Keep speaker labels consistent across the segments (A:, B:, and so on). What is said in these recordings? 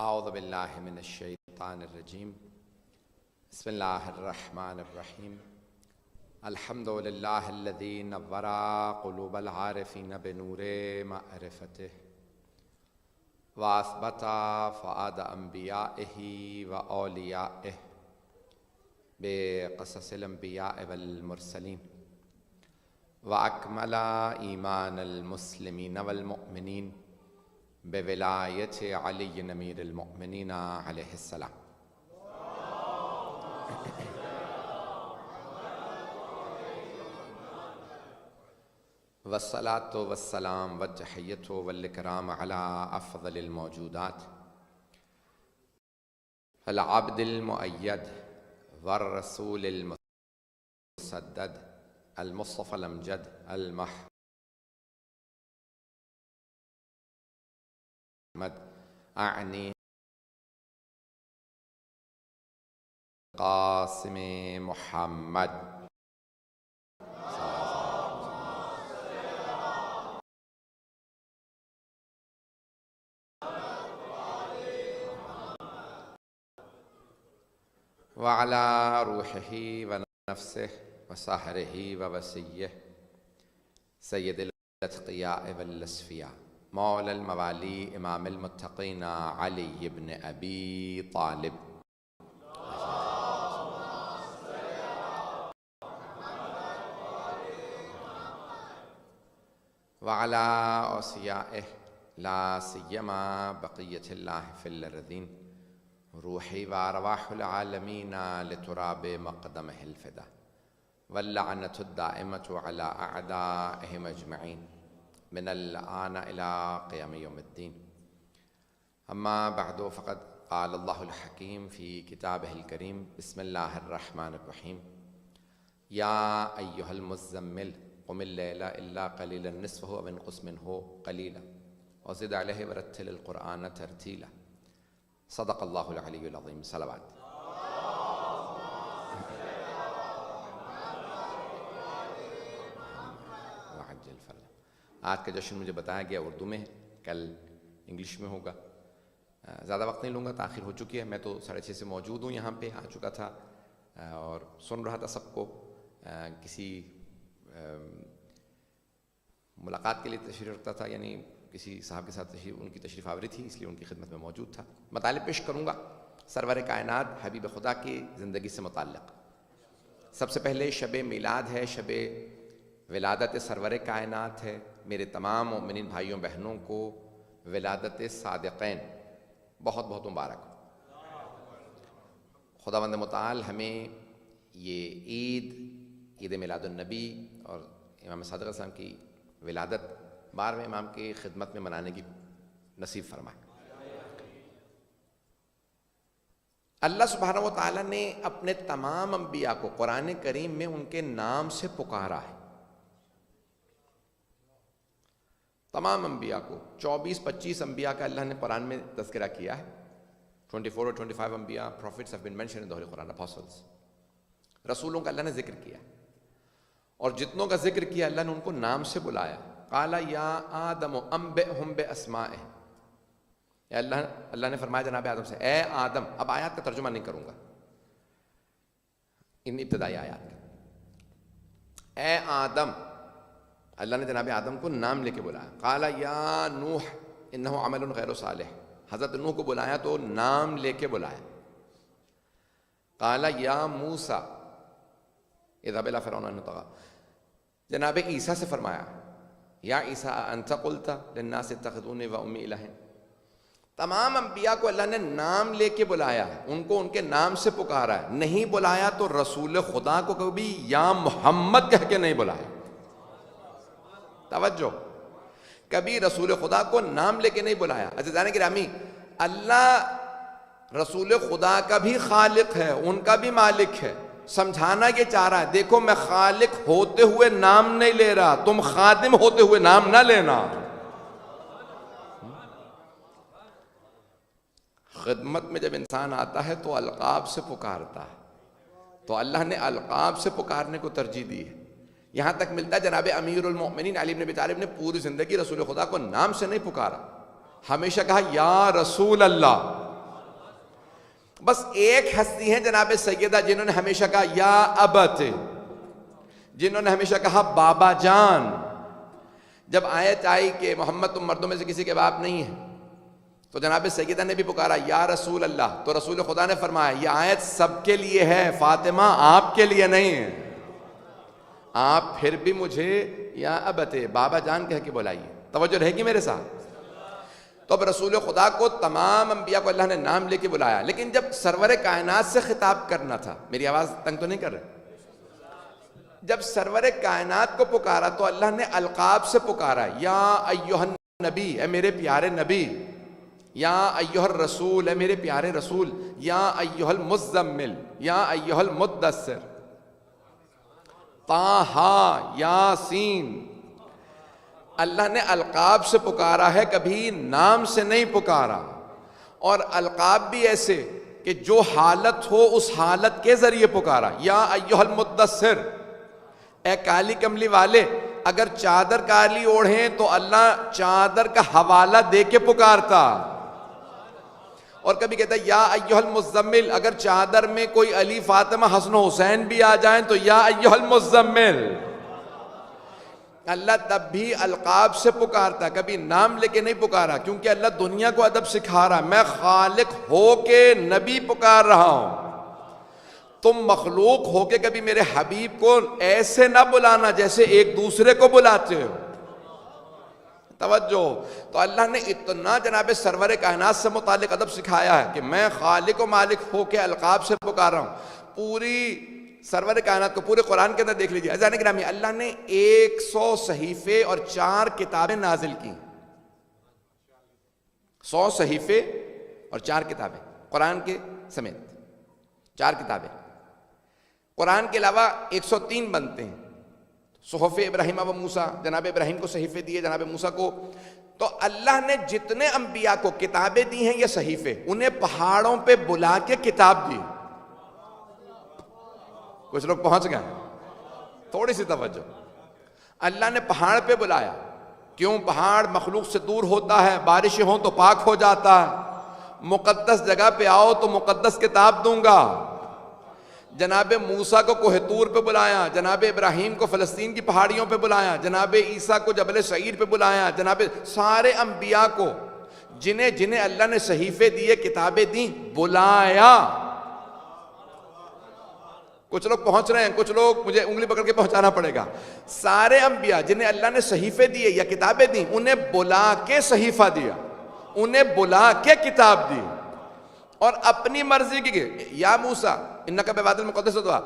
A: اعوذ باللہ من الشیطان الرجیم بسم اللہ الرحمن الرحیم الحمد للہ الذی نور قلوب العارفین بنور معرفتہ واثبت فؤاد انبیائہ واولیائہ بقصص الانبیاء والمرسلین واکمل ایمان المسلمین والمؤمنین بولایت علی امیر المؤمنین علیہ السلام والصلاة والسلام والتحیۃ والاکرام علی افضل الموجودات العبد المؤید والرسول المسدد المصطفى الامجد المحمد اعنی قاسم محمد وعلى روحه ونفسه وسحره ووسيه سید الاتقیاء والاصفیاء مولا الموالی امام المتقین علی بن ابی طالب وعلى اوصیائه لا سیما بقیت اللہ فی الارضین روحی وارواح العالمین لتراب مقدمہ الفدا واللعنة الدائمة على اعدائهم اجمعین من الآن إلى قيام يوم الدين اما بعد فقد قال الله الحكيم في كتابه الكريم بسم الله الرحمن الرحيم يا أيها المزمل قم الليل إلا قليلا نصفه أو انقص منه قليلا وزد عليه ورتل القرآن ترتيلا صدق الله العلي العظيم صلوات وعجل فرجه آج کا جشن مجھے بتایا گیا اردو میں ہے، کل انگلش میں ہوگا۔ زیادہ وقت نہیں لوں گا، تاخیر ہو چکی ہے۔ میں تو 6:30 سے موجود ہوں، یہاں پہ آ چکا تھا اور سن رہا تھا سب کو۔ کسی ملاقات کے لیے تشریف رکھتا تھا، یعنی کسی صاحب کے ساتھ ان کی تشریف آوری تھی، اس لیے ان کی خدمت میں موجود تھا۔ مطالب پیش کروں گا سرور کائنات حبیب خدا کی زندگی سے متعلق۔ سب سے پہلے شب میلاد ہے، شب ولادت سرور کائنات ہے۔ میرے تمام مومنین بھائیوں بہنوں کو ولادت صادقین بہت بہت مبارک ہو۔ خداوند متعال ہمیں یہ عید میلاد النبی اور امام صادق علیہ السلام کی ولادت 12ویں امام کی خدمت میں منانے کی نصیب فرمائے۔ اللہ سبحانہ و تعالیٰ نے اپنے تمام انبیاء کو قرآن کریم میں ان کے نام سے پکارا ہے۔ تمام انبیاء کو 24-25 انبیاء کا اللہ نے قرآن میں تذکرہ کیا ہے۔ 24 اور 25 انبیاء prophets have been mentioned in the Holy Quran, apostles۔ رسولوں کا اللہ نے ذکر کیا اور جتنوں کا ذکر کیا اللہ نے ان کو نام سے بلایا۔ قال یا آدم انبئہم باسمائہم، اللہ نے فرمایا جناب آدم سے، اے آدم۔ اب آیات کا ترجمہ نہیں کروں گا، ان ابتدائی آیات کا۔ اے آدم، اللہ نے جناب آدم کو نام لے کے بلایا۔ قال یا نوح انہ عمل غیر صالح، حضرت نوح کو بلایا تو نام لے کے بلایا۔ قال یا موسیٰ اذهب الی فرعون انہ طغی، جناب عیسیٰ سے فرمایا یا عیسیٰ انت قلت للناس اتخذونی و امی الہین۔ تمام انبیاء کو اللہ نے نام لے کے بلایا ہے، ان کو ان کے نام سے پکارا ہے۔ نہیں بلایا تو رسول خدا کو کبھی یا محمد کہہ کے نہیں بلایا۔ توجہ، کبھی رسول خدا کو نام لے کے نہیں بلایا۔ عزیزان گرامی، اللہ رسول خدا کا بھی خالق ہے، ان کا بھی مالک ہے۔ سمجھانا یہ چاہ رہا ہے، دیکھو میں خالق ہوتے ہوئے نام نہیں لے رہا، تم خادم ہوتے ہوئے نام نہ لینا۔ خدمت میں جب انسان آتا ہے تو القاب سے پکارتا ہے، تو اللہ نے القاب سے پکارنے کو ترجیح دی ہے۔ یہاں تک ملتا ہے جناب امیر المؤمنین علی بن ابی طالب نے پوری زندگی رسول خدا کو نام سے نہیں پکارا، ہمیشہ کہا یا رسول اللہ۔ بس ایک ہستی ہے جناب سیدہ جنہوں نے ہمیشہ کہا یا ابت، جنہوں نے ہمیشہ کہا بابا جان۔ جب آیت آئی کہ محمد تم مردوں میں سے کسی کے باپ نہیں ہے تو جناب سیدہ نے بھی پکارا یا رسول اللہ، تو رسول خدا نے فرمایا یہ آیت سب کے لیے ہے فاطمہ، آپ کے لیے نہیں ہے، آپ پھر بھی مجھے یا ابت بابا جان کہہ کے بلائیے۔ توجہ رہے گی میرے ساتھ؟ تو اب رسول خدا کو تمام انبیاء کو اللہ نے نام لے کے بلایا، لیکن جب سرور کائنات سے خطاب کرنا تھا، میری آواز تنگ تو نہیں کر رہے؟ جب سرور کائنات کو پکارا تو اللہ نے القاب سے پکارا، یا ایھا النبی، اے میرے پیارے نبی، یا ایھا الرسول، اے میرے پیارے رسول، یا ایھا المزمل، یا ایھا المدثر، طٰہٰ، یاسین۔ اللہ نے القاب سے پکارا ہے، کبھی نام سے نہیں پکارا، اور القاب بھی ایسے کہ جو حالت ہو اس حالت کے ذریعے پکارا، یا ایھا المدثر، اے کالی کملی والے۔ اگر چادر کالی اوڑھیں تو اللہ چادر کا حوالہ دے کے پکارتا، اور کبھی کہتا ہے یا ایھا المزمل، اگر چادر میں کوئی علی فاطمہ حسن و حسین بھی آ جائیں تو یا ایھا المزمل۔ اللہ تب بھی القاب سے پکارتا، کبھی نام لے کے نہیں پکارا، کیونکہ اللہ دنیا کو ادب سکھا رہا، میں خالق ہو کے نبی پکار رہا ہوں، تم مخلوق ہو کے کبھی میرے حبیب کو ایسے نہ بلانا جیسے ایک دوسرے کو بلاتے ہو۔ توجہ، تو اللہ نے اتنا جناب سرور کائنات سے متعلق ادب سکھایا ہے کہ میں خالق و مالک ہو کے القاب سے پکار رہا ہوں۔ پوری سرور کائنات کو پورے قرآن کے اندر دیکھ لیجیے عزیزان گرامی، اللہ نے 100 صحیفے اور 4 کتابیں نازل کی، 100 صحیفے اور 4 کتابیں قرآن کے سمیت، 4 کتابیں۔ قرآن کے علاوہ 103 بنتے ہیں، صحف ابراہیم و موسیٰ، جناب ابراہیم کو صحیفے دیے، جناب موسیٰ کو۔ تو اللہ نے جتنے انبیاء کو کتابیں دی ہیں، یہ صحیفے، انہیں پہاڑوں پہ بلا کے کتاب دی۔ کچھ لوگ پہنچ گئے، تھوڑی سی توجہ۔ اللہ نے پہاڑ پہ بلایا، کیوں؟ پہاڑ مخلوق سے دور ہوتا ہے، بارشیں ہوں تو پاک ہو جاتا ہے، مقدس جگہ پہ آؤ تو مقدس کتاب دوں گا۔ جناب موسیٰ کو کوہ طور پہ بلایا، جناب ابراہیم کو فلسطین کی پہاڑیوں پہ بلایا، جناب عیسیٰ کو جبل سعیر پہ بلایا، جناب سارے انبیاء کو جنہیں جنہیں اللہ نے صحیفے دیے، کتابیں دیں، بلایا۔ کچھ لوگ پہنچ رہے ہیں، کچھ لوگ مجھے انگلی پکڑ کے پہنچانا پڑے گا۔ سارے انبیاء جنہیں اللہ نے صحیفے دیے یا کتابیں دیں، انہیں بلا کے صحیفہ دیا، انہیں بلا کے کتاب دی، اور اپنی مرضی کی یا موسیٰ انکا بوادی المقدس طویٰ،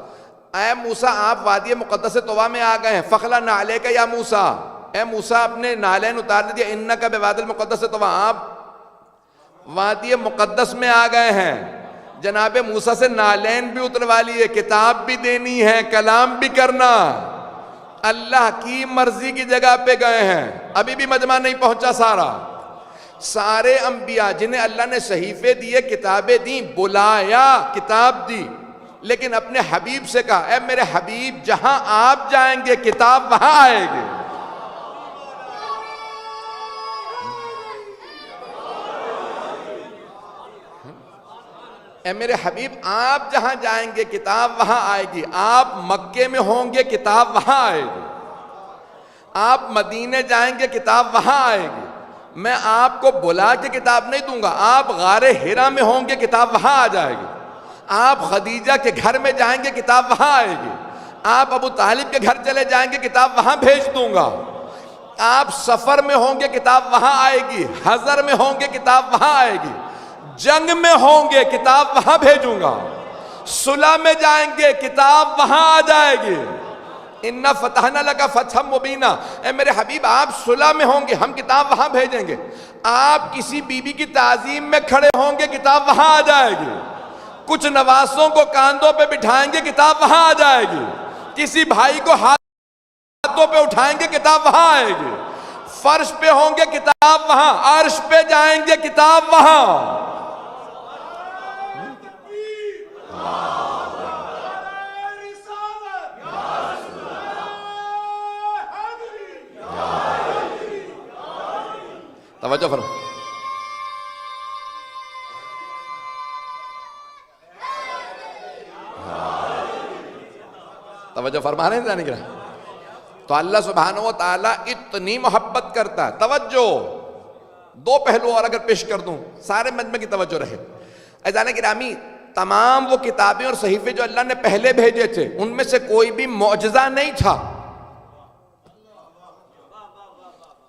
A: اے موسیٰ آپ وادی مقدس طویٰ میں آ گئے ہیں، فخلع نعلیک یا موسیٰ، اے موسیٰ اپنے نالین اتار دیا، انکا بوادی المقدس طویٰ، آپ وادی مقدس میں آ گئے ہیں۔ جناب موسیٰ سے نالین بھی اتروا لیے، کتاب بھی دینی ہے، کلام بھی کرنا، اللہ کی مرضی کی جگہ پہ گئے ہیں۔ ابھی بھی مجمع نہیں پہنچا سارا، سارے انبیاء جنہیں اللہ نے صحیفے دیے، کتابیں دیں، بلایا، کتاب دی، لیکن اپنے حبیب سے کہا اے میرے حبیب جہاں آپ جائیں گے کتاب وہاں آئے گی۔ اے میرے حبیب آپ جہاں جائیں گے کتاب وہاں آئے گی، آپ مکے میں ہوں گے کتاب وہاں آئے گی، آپ مدینے جائیں گے کتاب وہاں آئے گی، میں آپ کو بلا کے کتاب نہیں دوں گا، آپ غار حرا میں ہوں گے کتاب وہاں آ جائے گی، آپ خدیجہ کے گھر میں جائیں گے کتاب وہاں آئے گی، آپ ابو طالب کے گھر چلے جائیں گے کتاب وہاں بھیج دوں گا، آپ سفر میں ہوں گے کتاب وہاں آئے گی، حضر میں ہوں گے کتاب وہاں آئے گی، جنگ میں ہوں گے کتاب وہاں بھیجوں گا، صلح میں جائیں گے کتاب وہاں آ جائے گی۔ اِنَّا فَتَحْنَا لَكَ فَتْحًا مُبِينًا، اے میرے حبیب آپ صلح میں ہوں گے، ہم کتاب وہاں بھیجیں گے، آپ کسی بی بی کی تعظیم میں کھڑے ہوں گے کتاب وہاں آ جائے گی، کچھ نواسوں کو کاندھوں پہ بٹھائیں گے کتاب وہاں آ جائے گی، کسی بھائی کو ہاتھوں پہ اٹھائیں گے کتاب وہاں آئے گی، فرش پہ ہوں گے کتاب وہاں، عرش پہ جائیں گے کتاب وہاں۔ توجہ فرمائیں۔ توجہ فرما رہے ہیں جانے گرا؟ تو اللہ سبحانہ و تعالیٰ اتنی محبت کرتا ہے. توجہ دو پہلو اور اگر پیش کر دوں سارے مجمع کی توجہ رہے. عزیزان گرامی تمام وہ کتابیں اور صحیفے جو اللہ نے پہلے بھیجے تھے ان میں سے کوئی بھی معجزہ نہیں تھا.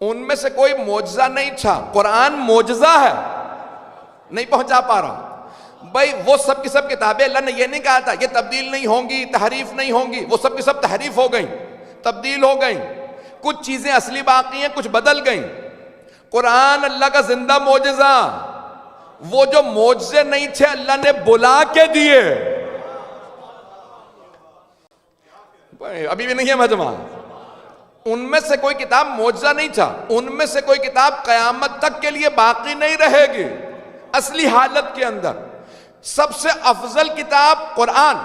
A: ان میں سے کوئی معجزہ نہیں تھا. قرآن معجزہ ہے, نہیں پہنچا پا رہا. بھائی وہ سب کی سب کتابیں اللہ نے یہ نہیں کہا تھا یہ تبدیل نہیں ہوں گی, تحریف نہیں ہوں گی. وہ سب کی سب تحریف ہو گئیں, تبدیل ہو گئیں. کچھ چیزیں اصلی باقی ہیں, کچھ بدل گئیں. قرآن اللہ کا زندہ معجزہ. وہ جو معجزے نہیں تھے اللہ نے بلا کے دیے. ابھی بھی نہیں ہے مجمع. ان میں سے کوئی کتاب معجزہ نہیں تھا. ان میں سے کوئی کتاب قیامت تک کے لیے باقی نہیں رہے گی. اصلی حالت کے اندر سب سے افضل کتاب قرآن.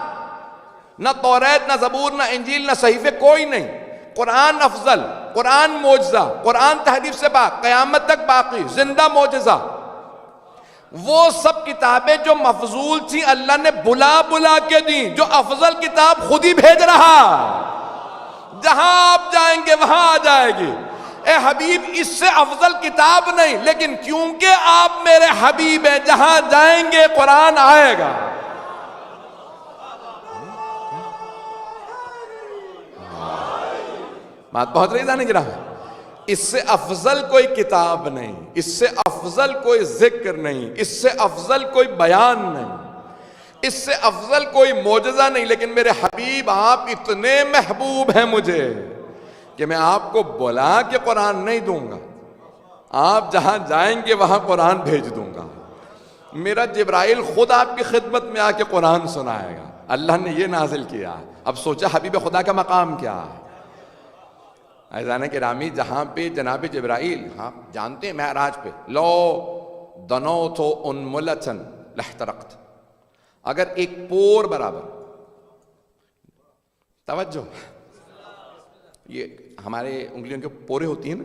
A: نہ توریت, نہ زبور, نہ انجیل, نہ صحیفے, کوئی نہیں. قرآن افضل, قرآن معجزہ, قرآن تحریف سے پاک, قیامت تک باقی, زندہ معجزہ. وہ سب کتابیں جو مفضول تھیں اللہ نے بلا کے دیں. جو افضل کتاب خود ہی بھیج رہا, جہاں آپ جائیں گے وہاں آ جائے گی. اے حبیب اس سے افضل کتاب نہیں, لیکن کیونکہ آپ میرے حبیب ہیں جہاں جائیں گے قرآن آئے گا. بات پہنچ رہی جانے گرا؟ اس سے افضل کوئی کتاب نہیں, اس سے افضل کوئی ذکر نہیں, اس سے افضل کوئی بیان نہیں, اس سے افضل کوئی معجزہ نہیں. لیکن میرے حبیب آپ اتنے محبوب ہیں مجھے کہ میں آپ کو بلا کے قرآن نہیں دوں گا, آپ جہاں جائیں گے وہاں قرآن بھیج دوں گا. میرا جبرائیل خود آپ کی خدمت میں آ کے قرآن سنائے گا. اللہ نے یہ نازل کیا. اب سوچا حبیب خدا کا مقام کیا ہے. عزیزان گرامی جہاں پہ جناب جبرائیل, ہاں جانتے ہیں معراج پہ, لو دنوت انملة لاحترقت, اگر ایک پور برابر, توجہ, یہ ہمارے انگلیوں کے پورے ہوتی ہیں نا,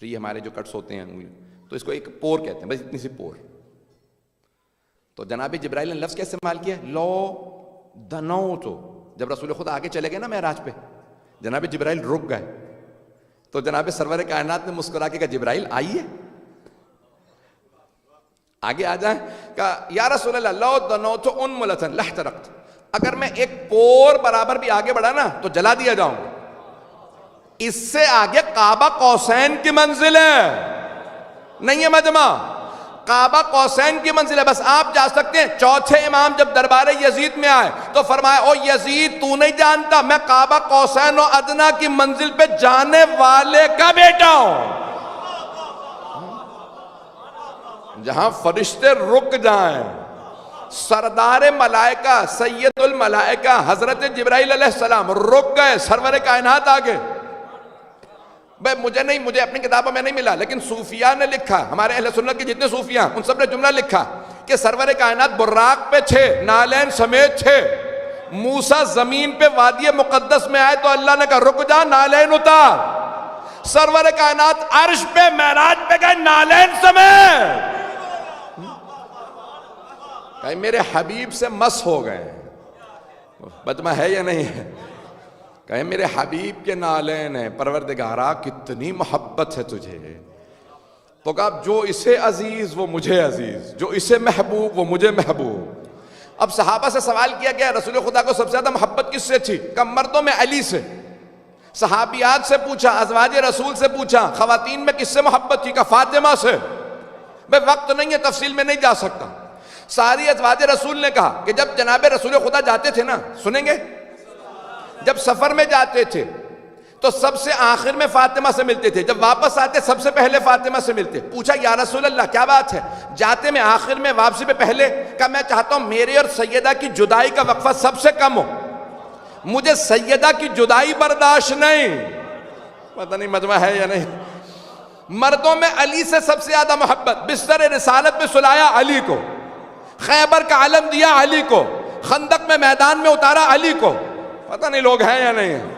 A: تو یہ ہمارے جو کٹس ہوتے ہیں انگلیوں, تو اس کو ایک پور کہتے ہیں, بس اتنی سی پور. تو جناب جبرائیل نے لفظ کیسے استعمال کیا؟ لو دنوت. جب رسول خدا آگے چلے گئے نا معراج پہ, جناب جبرائیل رک گئے, تو جناب سرور کائنات نے مسکرا کے کہا جبرائیل آئیے, آگے آ جائیں. کہا یا رسول اللہ لو دنوت انملة لاحترقت, اگر میں ایک پور برابر بھی آگے بڑھا نا تو جلا دیا جاؤں گا. اس سے آگے کعبہ قوسین کی منزل ہے, نہیں ہے مجمع, کعبہ قوسین کی منزل ہے. بس آپ جا سکتے ہیں. چوتھے امام جب دربار یزید میں آئے تو فرمایا او یزید تو نہیں جانتا میں کعبہ قوسین و ادنا کی منزل پہ جانے والے کا بیٹا ہوں. جہاں فرشتے رک جائیں, سردار ملائکہ سید الملائکہ حضرت جبرائیل علیہ السلام رک گئے, سرور کائنات آگے. بھئی مجھے اپنی کتابوں میں نہیں ملا, لیکن صوفیاء نے لکھا, ہمارے اہل سنت کے جتنے صوفیاء ان سب نے جملہ لکھا کہ سرور کائنات براق پہ تھے, نالین سمیت تھے. موسیٰ زمین پہ وادی مقدس میں آئے تو اللہ نے کہا رک جا, نالین اتار. سرور کائنات عرش پہ معراج پہ گئے, نالین سمیت. کہ میرے حبیب سے مس ہو گئے. مجمع ہے یا نہیں ہے؟ کہ میرے حبیب کے نالین ہیں. پروردگارا کتنی محبت ہے تجھے. تو کہا جو اسے عزیز وہ مجھے عزیز, جو اسے محبوب وہ مجھے محبوب. اب صحابہ سے سوال کیا گیا رسول خدا کو سب سے زیادہ محبت کس سے تھی؟ کہ مردوں میں علی سے. صحابیات سے پوچھا, ازواج رسول سے پوچھا, خواتین میں کس سے محبت تھی؟ کہ فاطمہ سے. بے وقت نہیں ہے, تفصیل میں نہیں جا سکتا. ساری ازواج رسول نے کہا کہ جب جناب رسول خدا جاتے تھے نا, سنیں گے, جب سفر میں جاتے تھے تو سب سے آخر میں فاطمہ سے ملتے تھے, جب واپس آتے سب سے پہلے فاطمہ سے ملتے. پوچھا یا رسول اللہ کیا بات ہے, جاتے میں آخر میں واپسی پہ پہلے؟ کہ میں چاہتا ہوں میرے اور سیدہ کی جدائی کا وقفہ سب سے کم ہو, مجھے سیدہ کی جدائی برداشت نہیں. پتہ نہیں مجمع ہے یا نہیں. مردوں میں علی سے سب سے زیادہ محبت. بستر رسالت میں سلایا علی کو, خیبر کا علم دیا علی کو, خندق میں میدان میں اتارا علی کو. پتہ نہیں لوگ ہیں یا نہیں ہیں.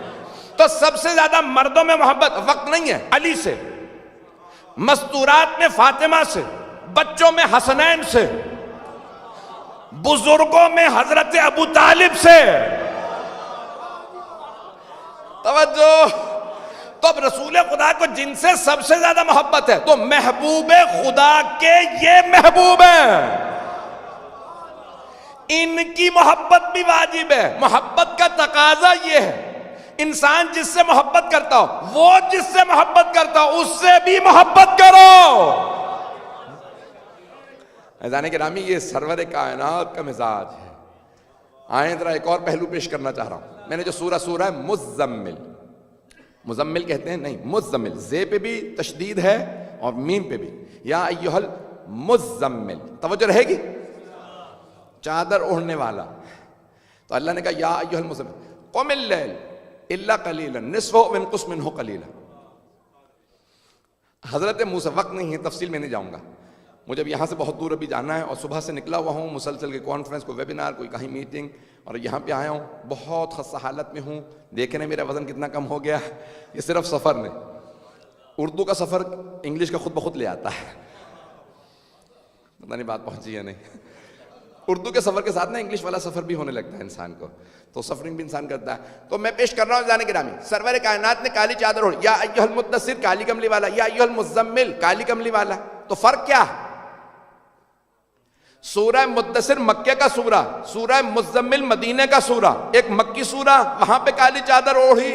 A: تو سب سے زیادہ مردوں میں محبت, وقت نہیں ہے, علی سے. مستورات میں فاطمہ سے, بچوں میں حسنین سے, بزرگوں میں حضرت ابو طالب سے. توجہ. تو اب رسول خدا کو جن سے سب سے زیادہ محبت ہے تو محبوب خدا کے یہ محبوب ہیں، ان کی محبت بھی واجب ہے. محبت کا تقاضا یہ ہے انسان جس سے محبت کرتا ہو، وہ جس سے محبت کرتا ہو اس سے بھی محبت کرو. عزیزان گرامی، یہ سرور کائنات کا مزاج ہے. آئیں ذرا ایک اور پہلو پیش کرنا چاہ رہا ہوں. میں نے جو سورہ ہے مزمل، مزمل کہتے ہیں نہیں، مزمل، زے پہ بھی تشدید ہے اور میم پہ بھی. یا ایھا المزمل، توجہ رہے گی، چادر اوڑھنے والا. تو اللہ نے کہا یا ایھا المزمل قم اللیل الا قلیلا نصفہ او انقص منہ قلیلا. حضرت موسیٰ، وقت نہیں ہے تفصیل میں نہیں جاؤں گا، مجھے اب یہاں سے بہت دور ابھی جانا ہے اور صبح سے نکلا ہوا ہوں، مسلسل کے کانفرنس، کوئی ویبینار، کوئی کہیں میٹنگ، اور یہاں پہ آیا ہوں. بہت خستہ حالت میں ہوں. دیکھ رہے ہیں میرا وزن کتنا کم ہو گیا. یہ صرف سفر میں، اردو کا سفر انگلش کا خود بخود لے آتا ہے. پتہ نہیں بات پہنچی یا نہیں. اردو کے سفر کے ساتھ نا انگلش والا سفر بھی ہونے لگتا ہے انسان کو، تو سفرنگ بھی انسان کرتا ہے. تو میں پیش کر رہا ہوں جانے گرامی، سرور کائنات نے کالی چادر اوڑھی. یا ایھا المدثر کالی کملی والا، یا ایھا المزمل کالی کملی والا. تو فرق کیا ہے؟ سورہ مدثر مکے کا سورہ، سورہ مزمل مدینے کا سورہ. ایک مکی سورہ، وہاں پہ کالی چادر اوڑھی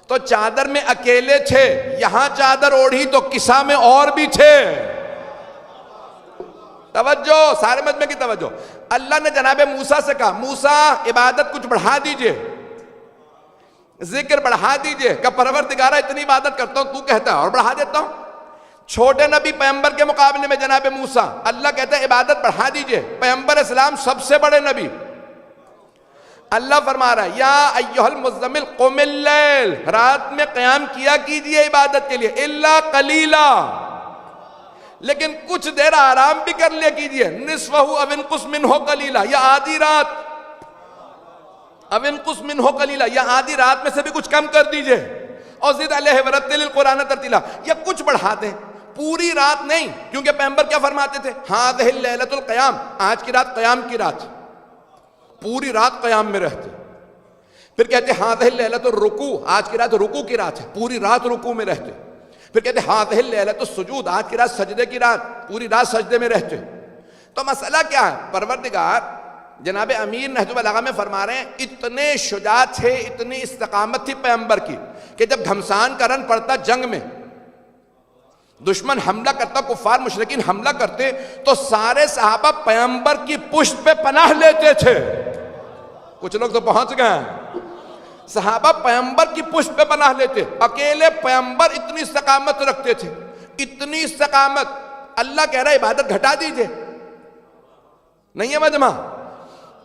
A: تو چادر میں اکیلے تھے. یہاں چادر اوڑھی تو کسا میں اور بھی تھے. توجہ، سارے مجمع کی توجہ. اللہ نے جناب موسیٰ سے کہا موسیٰ عبادت کچھ بڑھا دیجئے، ذکر بڑھا دیجئے. کہ پروردگارہ اتنی عبادت کرتا ہوں، تو کہتا ہے اور بڑھا دیتا ہوں. چھوٹے نبی پیغمبر کے مقابلے میں جناب موسیٰ، اللہ کہتا ہے عبادت بڑھا دیجئے. پیغمبر اسلام سب سے بڑے نبی. اللہ فرما رہا ہے یا ایھا المزمل قم اللیل، رات میں قیام کیا کیجئے عبادت کے لیے، الا قلیلا، لیکن کچھ دیر آرام بھی کر لیا کیجئے. نصفہ او انقص منہ قلیلا، یا آدھی رات، او انقص منہ قلیلا، یا آدھی رات میں سے بھی کچھ کم کر دیجئے. اور زد علیہ ورتل القرآن ترتیلا، یا کچھ بڑھا دیں، پوری رات نہیں. کیونکہ پیغمبر کیا فرماتے تھے؟ ہذہ اللیلۃ القیام، آج کی رات قیام کی رات، پوری رات قیام میں رہتے. پھر کہتے ہذہ اللیلۃ الرکوع، آج کی رات رکوع کی رات ہے، پوری رات رکوع میں رہتے. پھر کہتے ہذہ اللیلۃ السجود، آج کی رات سجدے کی رات، پوری رات سجدے میں رہتے. تو مسئلہ کیا ہے؟ پروردگار جناب امیر نہج البلاغہ میں فرما رہے ہیں اتنے شجاعت تھے، اتنی استقامت تھی پیغمبر کی کہ جب گھمسان کا رن پڑتا جنگ میں، دشمن حملہ کرتا، کفار مشرکین حملہ کرتے، تو سارے صحابہ پیغمبر کی پشت پہ پناہ لیتے تھے. کچھ لوگ تو پہنچ گئے ہیں. صحابہ پیغمبر کی پشت پہ پناہ لیتے. اکیلے پیغمبر اتنی استقامت رکھتے تھے، اتنی استقامت. اللہ کہہ رہا ہے عبادت گھٹا دیجئے، نہیں ہے مجمع.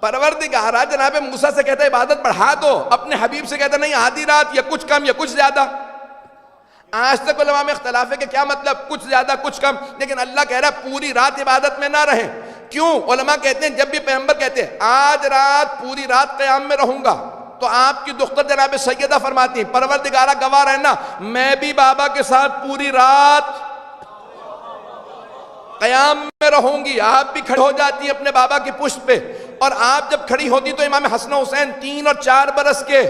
A: پروردگارہ جناب موسیٰ سے کہتا ہے عبادت بڑھا دو، اپنے حبیب سے کہتا نہیں آدھی رات، یا کچھ کم یا کچھ زیادہ. آج تک علماء میں اختلاف ہے کہ کیا مطلب کچھ زیادہ کچھ کم، لیکن اللہ کہہ رہا ہے پوری رات عبادت میں نہ رہیں. کیوں؟ علماء کہتے ہیں جب بھی پیغمبر کہتے ہیں آج رات پوری رات قیام میں رہوں گا، تو آپ کی دختر جناب سیدہ فرماتی ہیں پروردگارہ گواہ رہنا میں بھی بابا کے ساتھ پوری رات قیام میں رہوں گی. آپ بھی کھڑی ہو جاتی ہیں اپنے بابا کی پشت پہ، اور آپ جب کھڑی ہوتی تو امام حسن و حسین 3 اور 4 برس کے.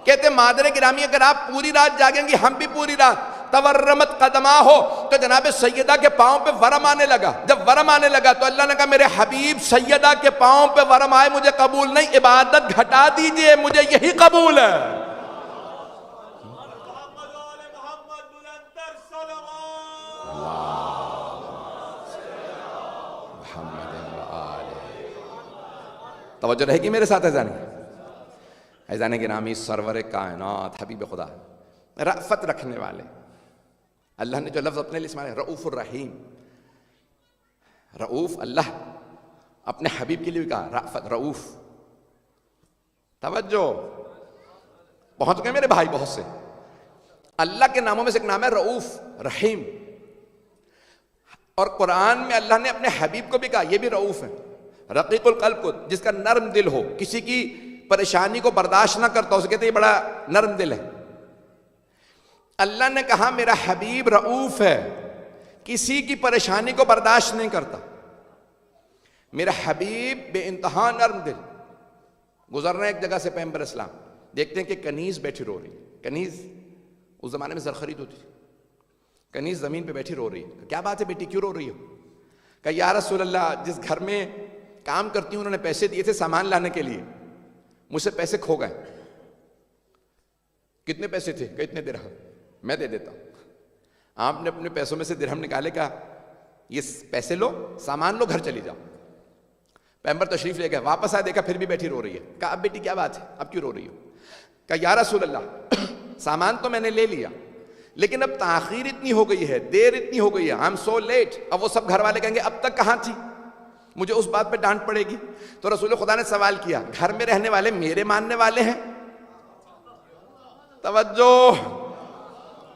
A: کہتے مادر گرامی اگر آپ پوری رات جاگیں گی، ہم بھی پوری رات. تورمت قدمہ ہو، تو جناب سیدہ کے پاؤں پہ ورم آنے لگا. جب ورم آنے لگا تو اللہ نے کہا میرے حبیب سیدہ کے پاؤں پہ ورم آئے مجھے قبول نہیں، عبادت گھٹا دیجئے، مجھے یہی قبول ہے. توجہ رہے گی میرے ساتھ ایزانے گرامی، سرور کائنات حبیب خدا، رأفت رکھنے والے. اللہ نے جو لفظ اپنے لیے استعمال ہے رؤوف الرحیم، رؤوف اللہ اپنے حبیب کے لیے بھی کہا رأفت، رؤوف. توجہ، پہنچ گئے میرے بھائی بہت سے. اللہ کے ناموں میں سے ایک نام ہے رؤوف رحیم، اور قرآن میں اللہ نے اپنے حبیب کو بھی کہا یہ بھی رؤوف ہے. رقیق القلب کو، جس کا نرم دل ہو، کسی کی پریشانی کو برداشت نہ کرتا، اسے کہتے ہیں یہ بڑا نرم دل ہے. اللہ نے کہا میرا حبیب رؤوف ہے، کسی کی پریشانی کو برداشت نہیں کرتا. میرا حبیب بے انتہا نرم دل. گزر رہے ایک جگہ سے پیغمبر اسلام، دیکھتے ہیں کہ کنیز بیٹھی رو رہی ہے. کنیز اس زمانے میں زر خرید ہوتی تھی. کنیز زمین پہ بیٹھی رو رہی ہے. کیا بات ہے بیٹی, کیوں رو رہی ہو؟ کہ یا رسول اللہ, جس گھر میں کام کرتی ہوں انہوں نے پیسے دیے تھے سامان لانے کے لیے, مجھ سے پیسے کھو گئے. کتنے پیسے تھے؟ کہ اتنے درہم. میں دے دیتا ہوں. آپ نے اپنے پیسوں میں سے درہم نکالے, کہا یہ پیسے لو, سامان لو, گھر چلی جاؤ. پیغمبر تشریف لے گئے, واپس آئے, دیکھا پھر بھی بیٹھی رو رہی ہے. کہا اب بیٹی کیا بات ہے, اب کیوں رو رہی ہو؟ کہا یا رسول اللہ, سامان تو میں نے لے لیا, لیکن اب تاخیر اتنی ہو گئی ہے, دیر اتنی ہو گئی ہے, I'm so late. اب وہ سب گھر والے کہیں گے اب تک کہاں تھی, مجھے اس بات پہ ڈانٹ پڑے گی. تو رسول خدا نے سوال کیا, گھر میں رہنے والے میرے ماننے والے ہیں؟ توجہ,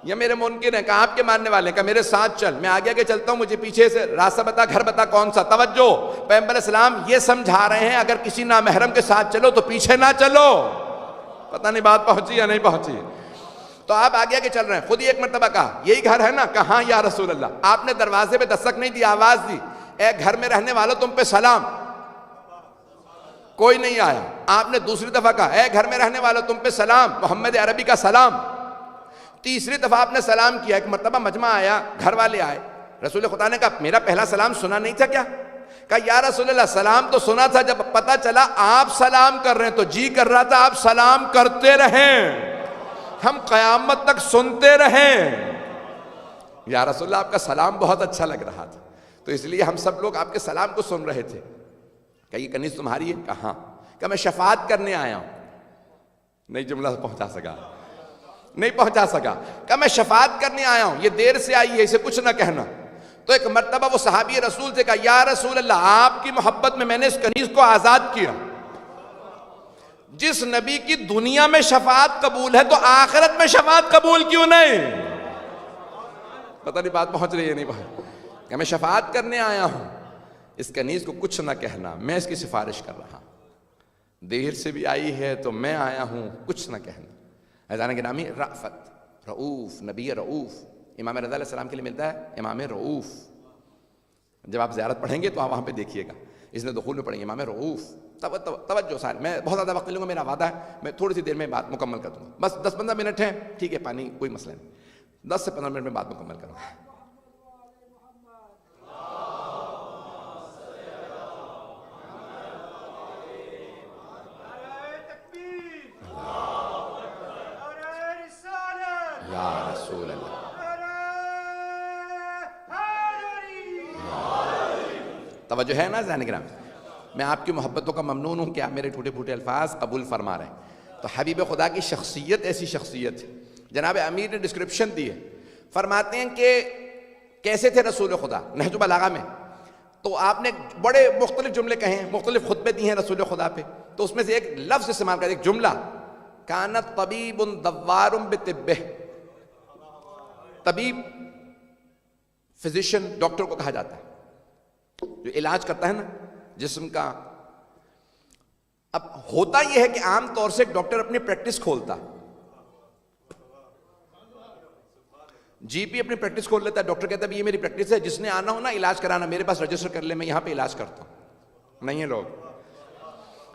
A: یا میرے منکر ہیں؟ کہا آپ کے ماننے والے ہیں. کہا میرے ساتھ چل, میں آگے آگے چلتا ہوں, مجھے پیچھے سے راستہ بتا, گھر بتا کون سا. توجہ, پیغمبر علیہ السلام یہ سمجھا رہے ہیں اگر کسی نامحرم کے ساتھ چلو تو پیچھے نہ چلو. پتہ نہیں بات پہنچی یا نہیں پہنچی. تو آپ آگے آگے چل رہے ہیں. خود ہی ایک مرتبہ کہا یہی گھر ہے نا؟ کہا یا رسول اللہ. آپ نے دروازے پہ دستک نہیں دی, آواز دی, اے گھر میں رہنے والوں تم پہ سلام. کوئی نہیں آیا. آپ نے دوسری دفعہ کہا اے گھر میں رہنے والوں تم پہ سلام, محمد عربی کا سلام. تیسری دفعہ آپ نے سلام کیا. ایک مرتبہ مجمع آیا, گھر والے آئے, رسول خدا نے کہا میرا پہلا سلام سنا نہیں تھا کیا؟ کہا یا رسول اللہ سلام تو سنا تھا, جب پتا چلا آپ سلام کر رہے ہیں تو جی کر رہا تھا آپ سلام کرتے رہیں, ہم قیامت تک سنتے رہیں. یا رسول اللہ آپ کا سلام بہت اچھا لگ رہا تھا, تو اس لیے ہم سب لوگ آپ کے سلام کو سن رہے تھے. کہ یہ کنیز تمہاری ہے؟ کہا ہاں. کہ میں شفاعت کرنے آیا ہوں. نہیں جملہ پہنچا سکا, نہیں پہنچا سکا. کہ میں شفاعت کرنے آیا ہوں, یہ دیر سے آئی ہے, اسے کچھ نہ کہنا. تو ایک مرتبہ وہ صحابی رسول سے کہا یا رسول اللہ آپ کی محبت میں نے اس کنیز کو آزاد کیا. جس نبی کی دنیا میں شفاعت قبول ہے تو آخرت میں شفاعت قبول کیوں نہیں؟ پتہ نہیں بات پہنچ رہی ہے نہیں پہنچ. کہ میں شفاعت کرنے آیا ہوں, اس کنیز کو کچھ نہ کہنا, میں اس کی سفارش کر رہا ہوں. دیر سے بھی آئی ہے تو میں آیا ہوں, کچھ نہ کہنا. عزیزان گرامی, رأفت, رؤوف, نبی رؤوف امام رضا علیہ السلام کے لیے ملتا ہے امام رؤوف. جب آپ زیارت پڑھیں گے تو آپ وہاں پہ دیکھیے گا, اس نے دخول میں پڑھیں گے امام رؤوف. توجہ سارے, میں بہت زیادہ وقت لوں گا, میرا وعدہ ہے میں تھوڑی سی دیر میں بات مکمل کر دوں گا, بس 10-15 منٹ ہیں, ٹھیک ہے, پانی کوئی مسئلہ نہیں, 10 سے 15 منٹ میں بات مکمل کروں گا. یا رسول اللہ, توجہ ہے نا عزیزان کرام. میں آپ کی محبتوں کا ممنون ہوں کہ آپ میرے ٹوٹے پھوٹے الفاظ قبول فرما رہے ہیں. تو حبیب خدا کی شخصیت ایسی شخصیت ہے. جناب امیر نے ڈسکرپشن دی ہے, فرماتے ہیں کہ کیسے تھے رسول خدا نہج البلاغہ میں. تو آپ نے بڑے مختلف جملے کہے ہیں, مختلف خطبے دی ہیں رسول خدا پہ. تو اس میں سے ایک لفظ استعمال کر, ایک جملہ, کانت طبیب دوار بطبہ. طبیب فزیشین, ڈاکٹر کو کہا جاتا ہے جو علاج کرتا ہے نا جسم کا. اب ہوتا یہ ہے کہ عام طور سے ایک ڈاکٹر اپنی پریکٹس کھولتا, جی پی اپنی پریکٹس کھول لیتا ہے, ڈاکٹر کہتا ہے یہ میری پریکٹس ہے, جس نے آنا ہو نا علاج کرانا میرے پاس رجسٹر کر لے, میں یہاں پہ علاج کرتا ہوں. نہیں ہے لوگ.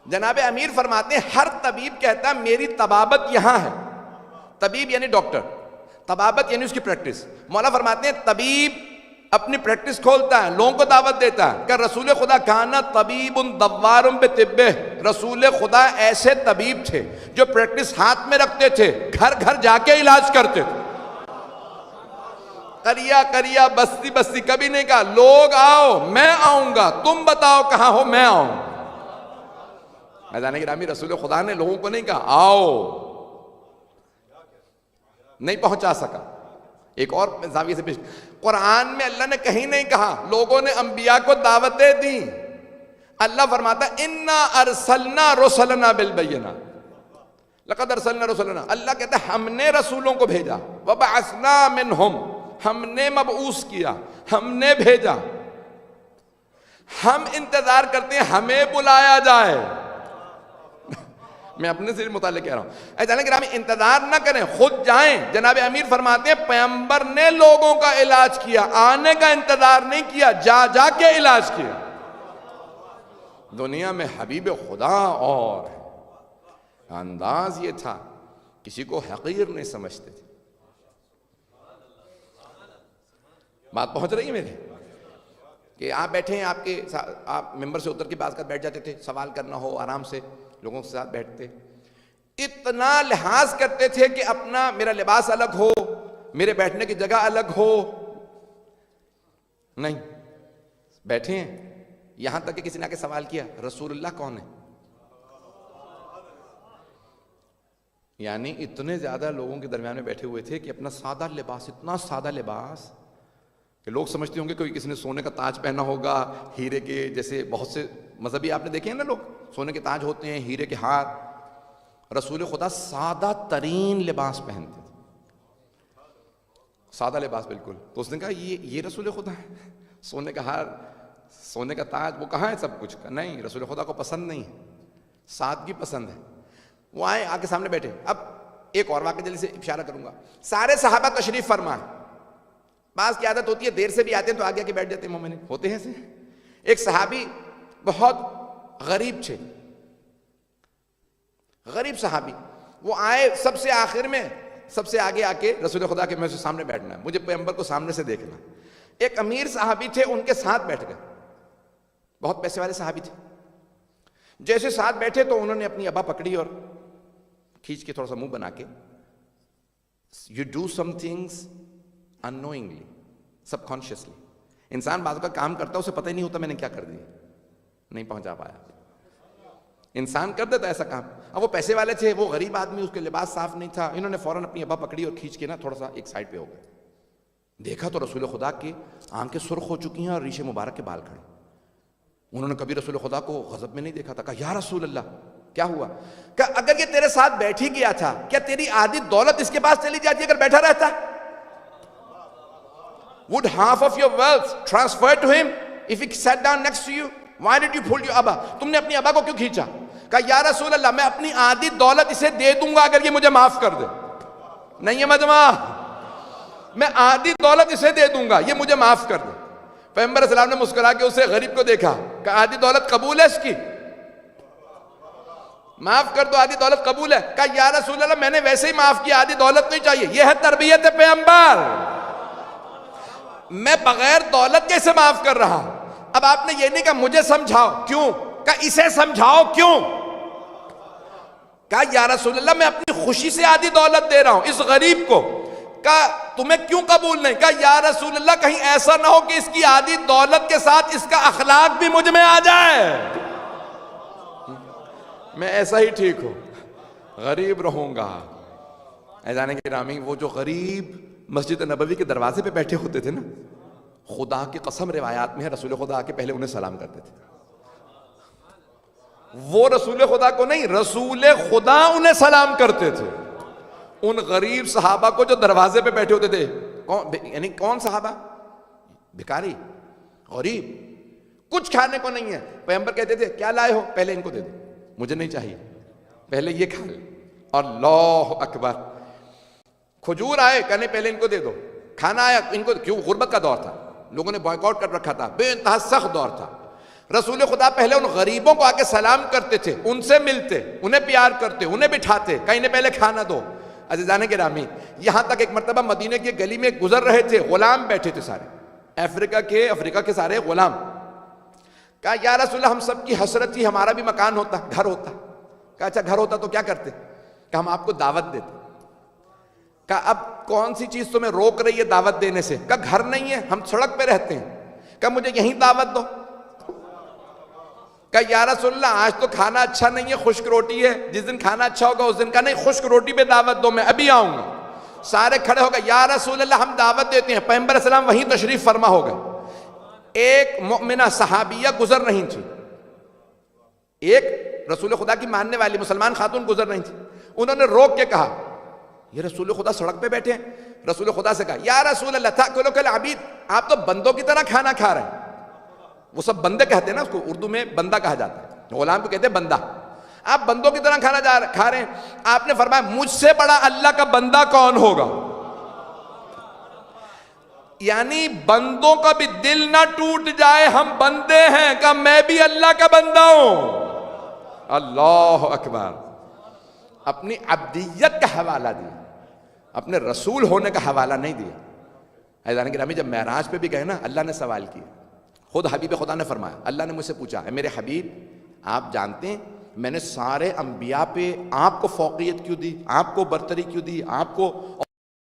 A: جناب امیر فرماتے ہیں ہر طبیب کہتا ہے میری طبابت یہاں ہے. طبیب یعنی ڈاکٹر, طبابت یعنی اس کی پریکٹس. مولا فرماتے ہیں طبیب اپنی پریکٹس کھولتا ہے, لوگوں کو دعوت دیتا ہے کہ رسول خدا کانا طبیب دوار بطبہ. رسول خدا ایسے طبیب تھے جو پریکٹس ہاتھ میں رکھتے تھے, گھر گھر جا کے علاج کرتے تھے. کریا کریا بستی بستی, کبھی نہیں کہا لوگ آؤ میں آؤں گا, تم بتاؤ کہاں ہو میں آؤں. میدان گرامی رسول خدا نے لوگوں کو نہیں کہا آؤ, نہیں پہنچا سکا. ایک اور زاویے سے پیش, قرآن میں اللہ نے کہیں نہیں کہا لوگوں نے انبیاء کو دعوتیں دیں. اللہ فرماتا انا ارسلنا رسلنا بالبینات, لقد ارسلنا رسلنا. اللہ کہتا ہے ہم نے رسولوں کو بھیجا, وبعثنا منہم, ہم نے مبعوث کیا, ہم نے بھیجا. ہم انتظار کرتے ہیں ہمیں بلایا جائے. میں اپنے سے متعلق کہہ رہا ہوں. ایسا گرامی انتظار نہ کریں, خود جائیں. جناب امیر فرماتے ہیں پیغمبر نے لوگوں کا علاج کیا, آنے کا انتظار نہیں کیا, جا جا کے علاج کیا. دنیا میں حبیب خدا اور انداز یہ تھا، کسی کو حقیر نہیں سمجھتے تھے. بات پہنچ رہی ہے میرے؟ کہ آپ بیٹھے ہیں، آپ ممبر سے اتر کے بعض کا بیٹھ جاتے تھے، سوال کرنا ہو آرام سے لوگوں کے ساتھ بیٹھتے. اتنا لحاظ کرتے تھے کہ اپنا میرا لباس الگ ہو، میرے بیٹھنے کی جگہ الگ ہو. نہیں، بیٹھے ہیں. یہاں تک کہ کسی نے آ کے سوال کیا رسول اللہ کون ہے؟ یعنی اتنے زیادہ لوگوں کے درمیان میں بیٹھے ہوئے تھے کہ اپنا سادہ لباس، اتنا سادہ لباس کہ لوگ سمجھتے ہوں گے کوئی کسی نے سونے کا تاج پہنا ہوگا، ہیرے کے، جیسے بہت سے مذہبی آپ نے دیکھے ہیں نا، لوگ سونے کے تاج ہوتے ہیں، ہیرے کے ہار. رسول خدا سادہ ترین لباس پہنتے تھے، سادہ لباس بالکل. تو اس نے کہا یہ رسول خدا ہے؟ سونے کا ہار، سونے کا تاج، وہ کہاں ہے سب کچھ؟ نہیں، رسول خدا کو پسند نہیں ہے، سادگی پسند ہے. وہ آئے، آ کے سامنے بیٹھے. اب ایک اور واقعہ جلدی سے اشارہ کروں گا. سارے صحابہ تشریف فرما. بعض کی عادت ہوتی ہے دیر سے بھی آتے ہیں تو آگے کے بیٹھ جاتے ہیں، مومن ہوتے ہیں ایسے. ایک صحابی بہت غریب تھے، غریب صحابی. وہ آئے سب سے آخر میں، سب سے آگے آ کے رسول خدا کے میں سے سامنے بیٹھنا ہے، مجھے پیغمبر کو سامنے سے دیکھنا. ایک امیر صحابی تھے، ان کے ساتھ بیٹھ گئے، بہت پیسے والے صحابی تھے. جیسے ساتھ بیٹھے تو انہوں نے اپنی ابا پکڑی اور کھینچ کے تھوڑا سا منہ بنا کے. You do some things unknowingly, subconsciously. انسان بعض کا کام کرتا ہے اسے پتہ ہی نہیں ہوتا میں نے کیا کر دیا، نہیں پہنچا پایا. انسان کر دیتا ایسا کام. اب وہ پیسے والے تھے، وہ غریب آدمی، اس کے لباس صاف نہیں تھا. انہوں نے فوراً اپنی ابا پکڑی اور کھینچ کے نا تھوڑا سا ایک سائڈ پہ ہو گئے. دیکھا تو رسول خدا کی آنکھیں سرخ ہو چکی ہیں اور ریشے مبارک کے بال کھڑے. انہوں نے کبھی رسول خدا کو غضب میں نہیں دیکھا تھا. کہا یا رسول اللہ کیا ہوا؟ کہ اگر یہ تیرے ساتھ بیٹھ ہی گیا تھا، کیا تیری آدھی دولت اس کے پاس چلی جاتی اگر بیٹھا رہتا؟ Would half of your wealth transfer to him if he sat down next to you? Why did you pull your Abba? تم نے اپنی ابا کو کیوں کھینچا؟ کہا یا رسول اللہ میں اپنی آدھی دولت اسے دے دوں گا اگر یہ مجھے معاف کر دے. نہیں ہے مجمع، میں آدھی دولت اسے دے دوں گا یہ مجھے معاف کر دے. پیغمبر علیہ السلام نے مسکرا کے اسے غریب کو دیکھا، کہا آدھی دولت قبول ہے اس کی؟ معاف کر دو، آدھی دولت قبول ہے. کہا یا رسول اللہ میں نے ویسے ہی معاف کیا، آدھی دولت نہیں چاہیے. یہ ہے تربیت پیغمبر. میں بغیر دولت کیسے معاف کر رہا ہوں؟ اب آپ نے یہ نہیں کہا مجھے سمجھاؤ، کیوں؟ کہا اسے سمجھاؤ، کیوں؟ کہا یا رسول اللہ میں اپنی خوشی سے آدھی دولت دے رہا ہوں اس غریب کو. کہا تمہیں کیوں قبول نہیں؟ کہا یا رسول اللہ کہیں ایسا نہ ہو کہ اس کی آدھی دولت کے ساتھ اس کا اخلاق بھی مجھ میں آ جائے. میں ایسا ہی ٹھیک ہوں، غریب رہوں گا. اذان گرامی، وہ جو غریب مسجد نبوی کے دروازے پہ بیٹھے ہوتے تھے نا، خدا کی قسم روایات میں ہے رسول خدا کے پہلے انہیں سلام کرتے تھے. وہ رسول خدا کو نہیں، رسول خدا انہیں سلام کرتے تھے. ان غریب صحابہ کو جو دروازے پہ بیٹھے ہوتے تھے. یعنی کون صحابہ؟ بھکاری، غریب، کچھ کھانے کو نہیں ہے. پیغمبر کہتے تھے کیا لائے ہو؟ پہلے ان کو دے دو، مجھے نہیں چاہیے، پہلے یہ کھا لے. اللہ اکبر. کھجور آئے، کہنے پہلے ان کو دے دو. کھانا آیا ان کو، کیوں؟ غربت کا دور تھا، لوگوں نے بائیکاٹ کر رکھا تھا، بے انتہا سخت دور تھا. رسول خدا پہلے ان غریبوں کو آ کے سلام کرتے تھے، ان سے ملتے، انہیں پیار کرتے، انہیں بٹھاتے، کہیں انہیں پہلے کھانا دو. عزیزان گرامی، یہاں تک ایک مرتبہ مدینہ کی گلی میں گزر رہے تھے، غلام بیٹھے تھے سارے، افریقہ کے سارے غلام. کہا یا رسول اللہ ہم سب کی حسرت تھی ہمارا بھی مکان ہوتا، گھر ہوتا. کہا اچھا گھر ہوتا تو کیا کرتے؟ کہ ہم آپ کو دعوت دیتے. کہا اب کون سی چیز تمہیں روک رہی ہے دعوت دینے سے؟ کہا گھر نہیں ہے، ہم سڑک پہ رہتے ہیں. کہا مجھے یہیں دعوت دو. کہا یا رسول اللہ آج تو کھانا اچھا نہیں ہے، خشک روٹی ہے، جس دن کھانا اچھا ہوگا اس دن. کا نہیں، خشک روٹی پہ دعوت دو، میں ابھی آؤں گا. سارے کھڑے ہو گئے، یا رسول اللہ ہم دعوت دیتے ہیں. پیغمبر علیہ السلام وہیں تشریف فرما ہو گئے. ایک مؤمنہ صحابیہ گزر رہی تھی، ایک رسول خدا کی ماننے والی مسلمان خاتون گزر رہی تھی. انہوں نے روک کے کہا یہ رسول خدا سڑک پہ بیٹھے ہیں. رسول خدا سے کہا یا رسول اللہ تاکلوا کالعبید، آپ تو بندوں کی طرح کھانا کھا رہے ہیں. وہ سب بندے کہتے ہیں نا، اس کو اردو میں بندہ کہا جاتا ہے، غلام کو کہتے ہیں بندہ. آپ بندوں کی طرح کھانا کھا رہے ہیں. آپ نے فرمایا مجھ سے بڑا اللہ کا بندہ کون ہوگا؟ یعنی بندوں کا بھی دل نہ ٹوٹ جائے، ہم بندے ہیں، کہ میں بھی اللہ کا بندہ ہوں. اللہ اکبر. اپنی عبدیت کا حوالہ دیا، اپنے رسول ہونے کا حوالہ نہیں دیا۔ عزیزان گرامی، جب معراج پہ بھی گئے نا، اللہ نے سوال کیا، خود حبیب خدا نے فرمایا، اللہ نے مجھ سے پوچھا، اے میرے حبیب آپ جانتے ہیں میں نے سارے انبیاء پہ آپ کو فوقیت کیوں دی، آپ کو برتری کیوں دی، آپ کو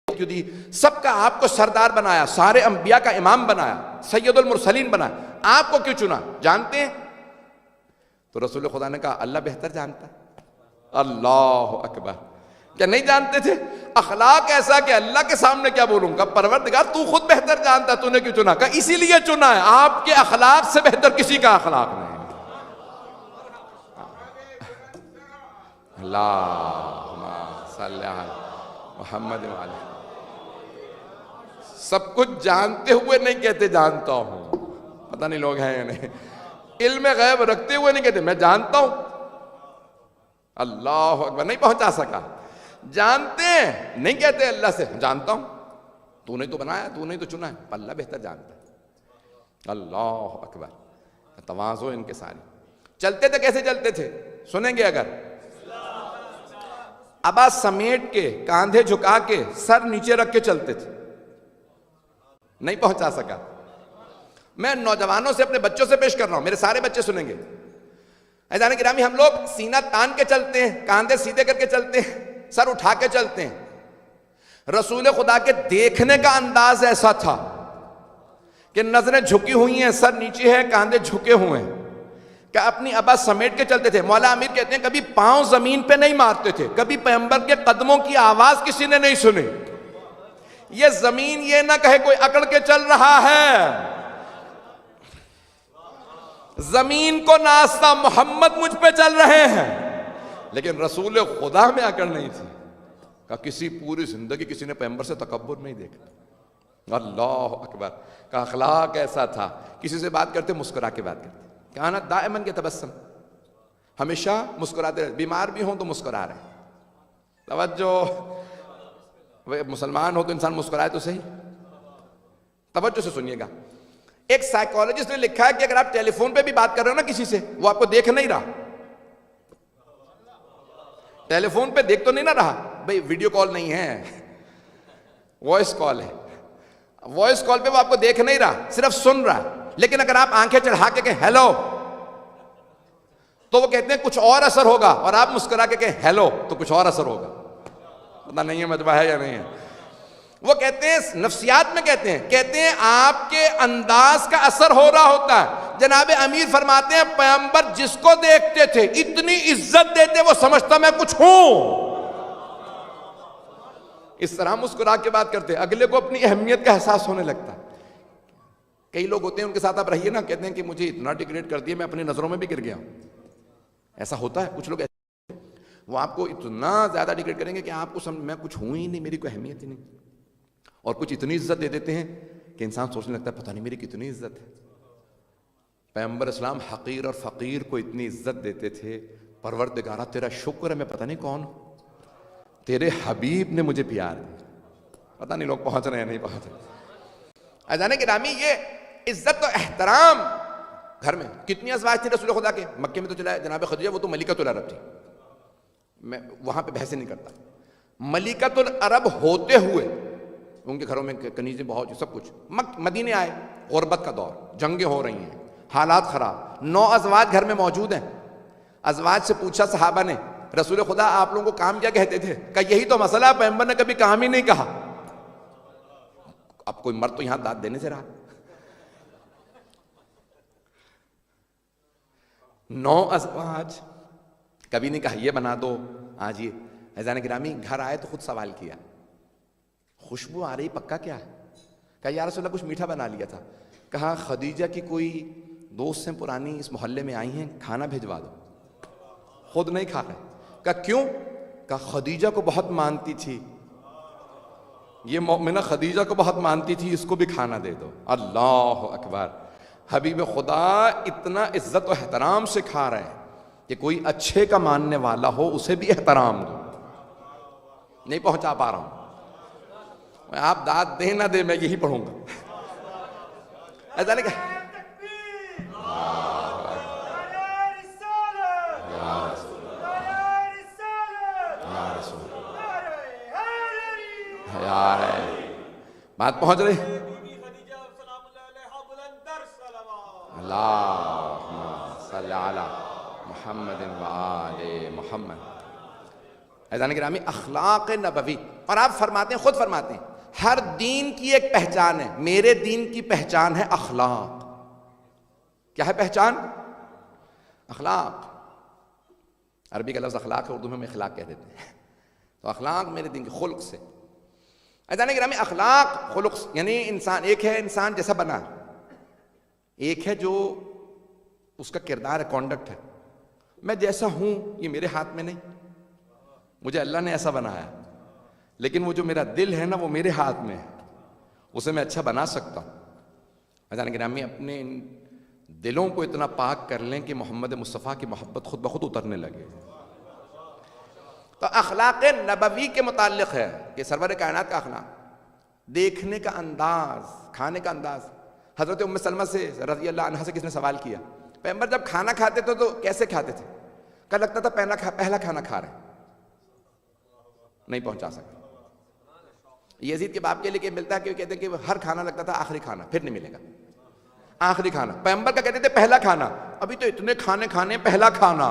A: کیوں دی، سب کا آپ کو سردار بنایا، سارے انبیاء کا امام بنایا، سید المرسلین بنایا، آپ کو کیوں چنا جانتے ہیں؟ تو رسول خدا نے کہا اللہ بہتر جانتا ہے۔ اللہ اکبر، کیا نہیں جانتے تھے؟ اخلاق ایسا کہ اللہ کے سامنے کیا بولوں گا، پروردگار تو خود بہتر جانتا ہے، تو نے کیوں چنا؟ کہا اسی لیے چنا ہے، آپ کے اخلاق سے بہتر کسی کا اخلاق نہیں۔ اللہم صلی علی محمد وعلی۔ سب کچھ جانتے ہوئے نہیں کہتے جانتا ہوں، پتہ نہیں لوگ ہیں یا نہیں، علم غیب رکھتے ہوئے نہیں کہتے میں جانتا ہوں۔ اللہ اکبر، نہیں پہنچا سکا، جانتے ہیں نہیں کہتے اللہ سے جانتا ہوں، تو نے تو بنایا، تو نے تو چنا ہے، اللہ بہتر جانتا ہے۔ اللہ اکبر، تواضع ان کے ساری۔ چلتے تھے کیسے چلتے تھے سنیں گے اگر؟ ابا سمیٹ کے، کاندھے جھکا کے، سر نیچے رکھ کے چلتے تھے، نہیں پہنچا سکا۔ میں نوجوانوں سے اپنے بچوں سے پیش کر رہا ہوں، میرے سارے بچے سنیں گے۔ عزیزان گرامی، ہم لوگ سینہ تان کے چلتے ہیں، کاندھے سیدھے کر کے چلتے ہیں، سر اٹھا کے چلتے ہیں۔ رسول خدا کے دیکھنے کا انداز ایسا تھا کہ نظریں جھکی ہوئی ہیں، سر نیچے ہے، کاندھے جھکے ہوئے ہیں، کہ اپنی ابا سمیٹ کے چلتے تھے۔ مولا امیر کہتے ہیں کبھی پاؤں زمین پہ نہیں مارتے تھے، کبھی پیغمبر کے قدموں کی آواز کسی نے نہیں سنی۔ یہ زمین یہ نہ کہے کوئی اکڑ کے چل رہا ہے، زمین کو ناچتا محمد مجھ پہ چل رہے ہیں، لیکن رسول خدا میں اکڑ نہیں تھی۔ کہ کسی پوری زندگی کسی نے پیغمبر سے تکبر نہیں دیکھا۔ اللہ اکبر، کا اخلاق ایسا تھا، کسی سے بات کرتے مسکرا کے بات کرتے، کہانا دائماً کے تبسم، ہمیشہ مسکراتے رہتے، بیمار بھی ہوں تو مسکرا رہے ہیں۔ توجہ، مسلمان ہو تو انسان مسکرائے تو صحیح۔ توجہ سے سنیے گا، ایک سائیکالوجسٹ نے لکھا ہے کہ اگر آپ ٹیلی فون پہ بھی بات کر رہے ہو نا کسی سے، وہ آپ کو دیکھ نہیں رہا، ٹیلی فون پہ دیکھ تو نہیں نہ رہا بھئی، ویڈیو کال نہیں ہے، وائس کال ہے، وائس کال پہ وہ آپ کو دیکھ نہیں رہا، صرف سن رہا۔ لیکن اگر آپ آنکھیں چڑھا کے کہیں ہیلو تو وہ کہتے ہیں کچھ اور اثر ہوگا، اور آپ مسکرا کے کہیں ہیلو تو کچھ اور اثر ہوگا۔ پتہ نہیں ہے مجمع ہے یا نہیں ہے۔ وہ کہتے ہیں، نفسیات میں کہتے ہیں آپ کے انداز کا اثر ہو رہا ہوتا ہے۔ جناب امیر فرماتے ہیں پیغمبر جس کو دیکھتے تھے اتنی عزت دیتے وہ سمجھتا میں کچھ ہوں۔ اس طرح مسکرا کے بات کرتے، اگلے کو اپنی اہمیت کا احساس ہونے لگتا ہے۔ کئی لوگ ہوتے ہیں ان کے ساتھ آپ رہیے نا، کہتے ہیں کہ مجھے اتنا ڈیگریڈ کر دیا میں اپنی نظروں میں بھی گر گیا ہوں۔ ایسا ہوتا ہے، کچھ لوگ ایسے وہ آپ کو اتنا زیادہ ڈیگریڈ کریں گے کہ آپ کو میں کچھ ہوں ہی نہیں، میری کوئی اہمیت ہی نہیں، اور کچھ اتنی عزت دے دیتے ہیں کہ انسان سوچنے لگتا ہے پتہ نہیں میری کتنی عزت ہے۔ پیغمبر اسلام حقیر اور فقیر کو اتنی عزت دیتے تھے، پروردگارہ تیرا شکر ہے میں پتہ نہیں کون ہوں، تیرے حبیب نے مجھے پیار دیا۔ پتہ نہیں لوگ پہنچ رہے ہیں نہیں پہنچ رہے۔ عزیزان گرامی، یہ عزت و احترام گھر میں کتنی ازواج تھی رسول خدا کے؟ مکے میں تو چلا ہے جناب خدیجہ، وہ تو ملکۃ العرب تھی، میں وہاں پہ بحث نہیں کرتا۔ ملکۃ العرب ہوتے ہوئے ان کے گھروں میں کنیزیں بہت، سب کچھ، مدینے آئے، غربت کا دور، جنگیں ہو رہی ہیں، حالات خراب، 9 ازواج گھر میں موجود ہیں۔ ازواج سے پوچھا صحابہ نے رسول خدا آپ لوگوں کو کام کیا کہتے تھے؟ کہا یہی تو مسئلہ، پیغمبر نے کبھی کام ہی نہیں کہا۔ اب کوئی مرد تو یہاں داد دینے سے رہا۔ 9 ازواج، کبھی نہیں کہا یہ بنا دو آج یہ۔ عزیزان گرامی، گھر آئے تو خود سوال کیا، خوشبو آ رہی پکا کیا ہے؟ کہا یا رسول اللہ کچھ میٹھا بنا لیا تھا۔ کہا خدیجہ کی کوئی دوست ہیں پرانی اس محلے میں آئی ہیں، کھانا بھیجوا دو۔ خود نہیں کھا رہے۔ کہا کیوں؟ کہا خدیجہ کو بہت مانتی تھی، یہ مومنہ خدیجہ کو بہت مانتی تھی، اس کو بھی کھانا دے دو۔ اللہ اکبر، حبیب خدا اتنا عزت و احترام سے کھا رہے ہیں کہ کوئی اچھے کا ماننے والا ہو اسے بھی احترام دو۔ نہیں پہنچا پا رہا ہوں، آپ داد دیں نہ دیں میں یہی پڑھوں گا۔ ایسا نہیں کہ بات پہنچ رہی؟ اللہم صلی علی محمد و آل محمد۔ عزیزان گرامی، اخلاق نبوی، اور آپ فرماتے ہیں، خود فرماتے ہیں، ہر دین کی ایک پہچان ہے، میرے دین کی پہچان ہے اخلاق۔ کیا ہے پہچان؟ اخلاق۔ عربی کا لفظ اخلاق ہے، اردو میں ہم اخلاق کہہ دیتے ہیں، تو اخلاق میرے دین کے خلق سے۔ عزیزان گرامی، اخلاق خلق یعنی انسان، ایک ہے انسان جیسا بنا، ایک ہے جو اس کا کردار ہے، کانڈکٹ ہے۔ میں جیسا ہوں یہ میرے ہاتھ میں نہیں، مجھے اللہ نے ایسا بنایا، لیکن وہ جو میرا دل ہے نا وہ میرے ہاتھ میں ہے، اسے میں اچھا بنا سکتا ہوں۔ عزیزان گرامی، اپنے ان دلوں کو اتنا پاک کر لیں کہ محمد مصطفیٰ کی محبت خود بخود اترنے لگے۔ تو اخلاق نبوی کے متعلق ہے کہ سرور کائنات کا اخلاق، دیکھنے کا انداز، کھانے کا انداز۔ حضرت ام سلمہ سے رضی اللہ عنہا سے کس نے سوال کیا، پیغمبر جب کھانا کھاتے تھے تو کیسے کھاتے تھے؟ کہ لگتا تھا پہلا کھانا کھا رہے ہیں، نہیں پہنچا سکتے۔ یزید کے باپ کے لیے ملتا ہے کہ وہ کہتے ہیں کہ ہر کھانا لگتا تھا آخری کھانا، پھر نہیں ملے گا آخری کھانا۔ پیغمبر کا کہتے تھے پہلا کھانا، ابھی تو اتنے کھانے پہلا کھانا۔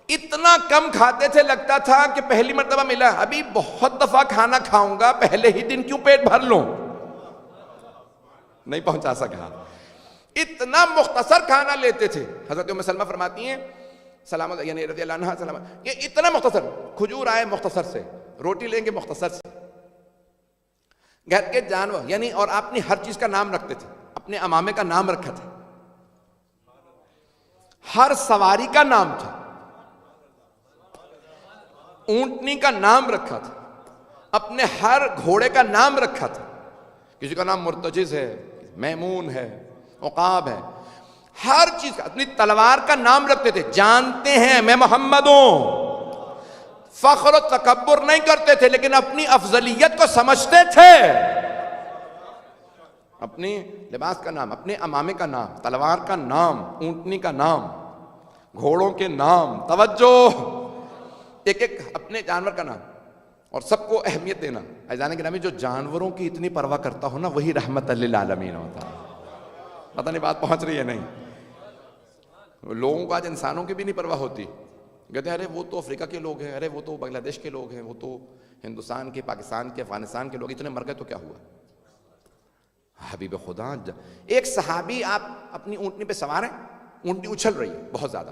A: اتنا کم کھاتے تھے لگتا تھا کہ پہلی مرتبہ ملا، ابھی بہت دفعہ کھانا کھاؤں گا، پہلے ہی دن کیوں پیٹ بھر لوں، نہیں پہنچا سکا۔ اتنا مختصر کھانا لیتے تھے۔ حضرت ام سلمہ فرماتی ہیں سلام یعنی رضی اللہ عنہ سلام، یہ اتنا مختصر، کھجور آئے مختصر سے، روٹی لیں گے مختصر سے، گھر کے جانور یعنی، اور اپنی ہر چیز کا نام رکھتے تھے، اپنے امامے کا نام رکھا تھا، ہر سواری کا نام تھا، اونٹنی کا نام رکھا تھا، اپنے ہر گھوڑے کا نام رکھا تھا، کسی کا نام مرتجز ہے، میمون ہے، عقاب ہے، ہر چیز کا، اپنی تلوار کا نام رکھتے تھے، جانتے ہیں میں محمد ہوں۔ فخر و تکبر نہیں کرتے تھے، لیکن اپنی افضلیت کو سمجھتے تھے۔ اپنی لباس کا نام، اپنے امامے کا نام، تلوار کا نام، اونٹنی کا نام، گھوڑوں کے نام، توجہ، ایک ایک اپنے جانور کا نام، اور سب کو اہمیت دینا۔ عزیزان گرامی، جو جانوروں کی اتنی پرواہ کرتا ہو نا، وہی رحمت للعالمین ہوتا ہے۔ پتہ نہیں بات پہنچ رہی ہے نہیں؟ لوگوں کو آج انسانوں کی بھی نہیں پرواہ ہوتی، کہتے ہیں ارے وہ تو افریقہ کے لوگ ہیں، ارے وہ تو بنگلہ دیش کے لوگ ہیں، وہ تو ہندوستان کے، پاکستان کے، افغانستان کے لوگ، اتنے مر گئے تو کیا ہوا؟ حبیب خدا، ایک صحابی، آپ اپنی اونٹنی پہ سوار ہیں، اونٹنی اچھل رہی ہے بہت زیادہ،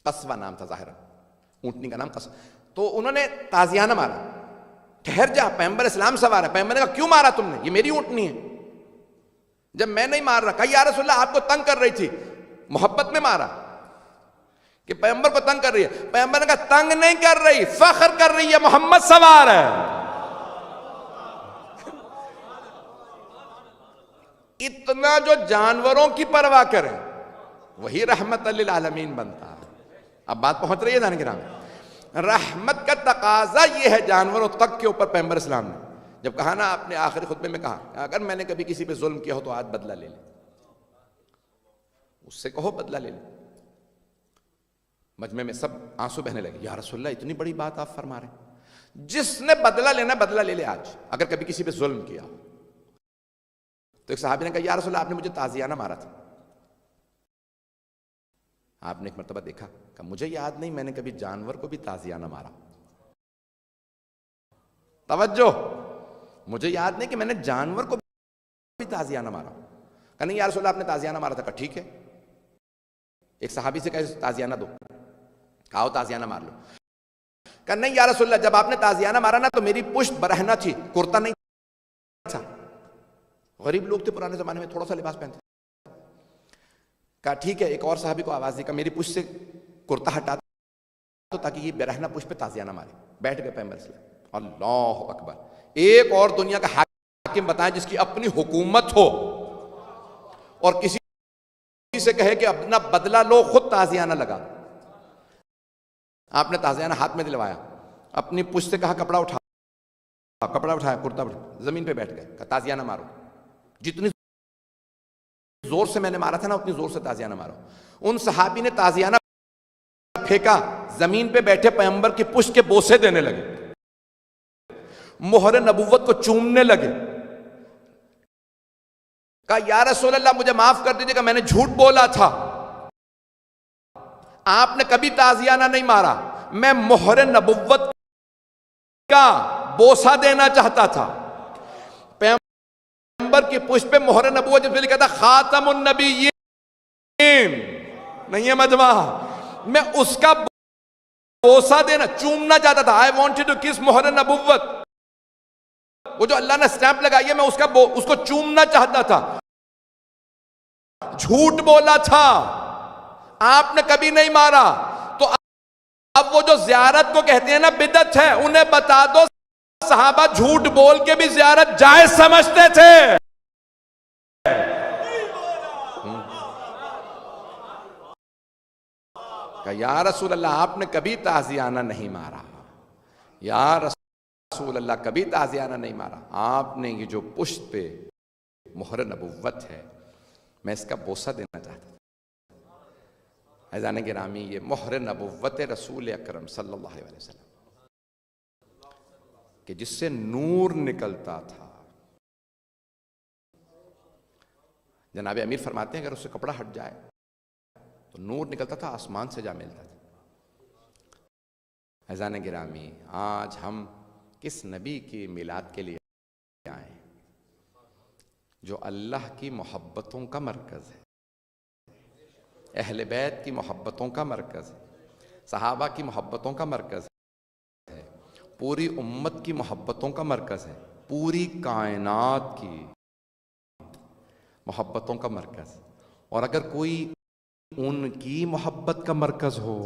A: قصوہ نام تھا ظاہرہ، اونٹنی کا نام قصوہ، تو انہوں نے تازیانہ مارا، ٹھہر جا، پیغمبر اسلام سوار ہے۔ پیغمبر نے کہا کیوں مارا تم نے، یہ میری اونٹنی ہے، جب میں نہیں مار رہا۔ کہا یا رسول اللہ آپ کو تنگ کر رہی تھی، محبت میں مارا کہ پیغمبر کو تنگ کر رہی ہے۔ پیغمبر نے کہا تنگ نہیں کر رہی، فخر کر رہی ہے، محمد سوار ہے۔ اتنا جو جانوروں کی پرواہ کرے وہی رحمت للعالمین بنتا ہے۔ اب بات پہنچ رہی ہے جان گرامی، رحمت کا تقاضا یہ ہے جانوروں تک کے اوپر۔ پیغمبر اسلام نے جب کہا نا، اپنے آخری خطبے میں کہا، اگر میں نے کبھی کسی پہ ظلم کیا ہو تو آج بدلہ لے لے، اس سے کہو بدلہ لے لے۔ مجمع میں سب آنسو بہنے لگے، یا رسول اللہ اتنی بڑی بات آپ فرما رہے ہیں، جس نے بدلہ لینا بدلہ لے لے آج، اگر کبھی کسی پہ ظلم کیا ہو۔ تو ایک صحابی نے کہا یا رسول اللہ آپ نے مجھے تازیانہ مارا تھا۔ آپ نے ایک مرتبہ دیکھا کہ مجھے یاد نہیں میں نے کبھی جانور کو بھی تازیانہ مارا، توجہ، مجھے یاد نہیں کہ میں نے جانور کو بھی تازیانہ مارا۔ کہ نہیں یا رسول اللہ آپ نے تازیانہ مارا تھا۔ کہا ٹھیک ہے، ایک صحابی سے کہا تازیانہ دو، آؤ تازیانہ مار لو۔ کہ نہیں یا رسول اللہ جب آپ نے تازیانہ مارا نا تو میری پشت برہنہ تھی، کرتا نہیں تھا، غریب لوگ تھے پرانے زمانے میں، تھوڑا سا لباس پہنتے۔ کہا ٹھیک ہے، ایک اور صحابی کو آواز دی کہ میری پشت سے کرتا ہٹا دو تاکہ یہ برہنہ پشت پہ تازیانہ مارے۔ بیٹھ گئے پیغمبر صلی اللہ علیہ وسلم۔ اللہ اکبر، ایک اور دنیا کا حاکم بتائیں جس کی اپنی حکومت ہو اور کسی سے کہے کہ اپنا بدلہ لو، خود تازیانہ لگا۔ آپ نے تازیانہ ہاتھ میں دلوایا، اپنی پشت سے کہا کپڑا اٹھا، کپڑا اٹھایا، کرتا اٹھا، زمین پہ بیٹھ گئے، کہا تازیانہ مارو، جتنی زور سے میں نے مارا تھا نا اتنی زور سے تازیانہ مارو۔ ان صحابی نے تازیانہ پھینکا، زمین پہ بیٹھے پیغمبر کی پشت کے بوسے دینے لگے۔ مہر نبوت کو چومنے لگے. کہا یا رسول اللہ مجھے معاف کر دیجیے کہ میں نے جھوٹ بولا تھا, آپ نے کبھی تازیانہ نہیں مارا, میں مہر نبوت کا بوسہ دینا چاہتا تھا. پیغمبر کی پشت پہ مہر نبوت جب سے لکھا تھا خاتم النبیین نہیں ہے مجمع, میں اس کا بوسہ دینا چومنا چاہتا تھا. I wanted to kiss مہر نبوت, وہ جو اللہ نے سٹیمپ لگائی ہے میں اس کو چومنا چاہتا تھا. جھوٹ بولا تھا, آپ نے کبھی نہیں مارا. تو اب وہ جو زیارت کو کہتے ہیں نا بدعت ہے, انہیں بتا دو صحابہ جھوٹ بول کے بھی زیارت جائز سمجھتے تھے. کہ یا رسول اللہ آپ نے کبھی تازیانہ نہیں مارا, یا رسول اللہ کبھی تازیانہ نہیں مارا, آپ نے یہ جو پشت پہ مہر نبوت ہے میں اس کا بوسہ دینا چاہتا تھا. عزیزان گرامی, یہ مہر نبوت رسول اکرم صلی اللہ علیہ وسلم کہ جس سے نور نکلتا تھا. جناب امیر فرماتے ہیں اگر اس سے کپڑا ہٹ جائے تو نور نکلتا تھا, آسمان سے جا ملتا تھا. عزیزان گرامی, آج ہم کس نبی کی میلاد کے لیے آئے جو اللہ کی محبتوں کا مرکز ہے, اہل بیت کی محبتوں کا مرکز ہے, صحابہ کی محبتوں کا مرکز ہے, پوری امت کی محبتوں کا مرکز ہے, پوری کائنات کی محبتوں کا مرکز. اور اگر کوئی ان کی محبت کا مرکز ہو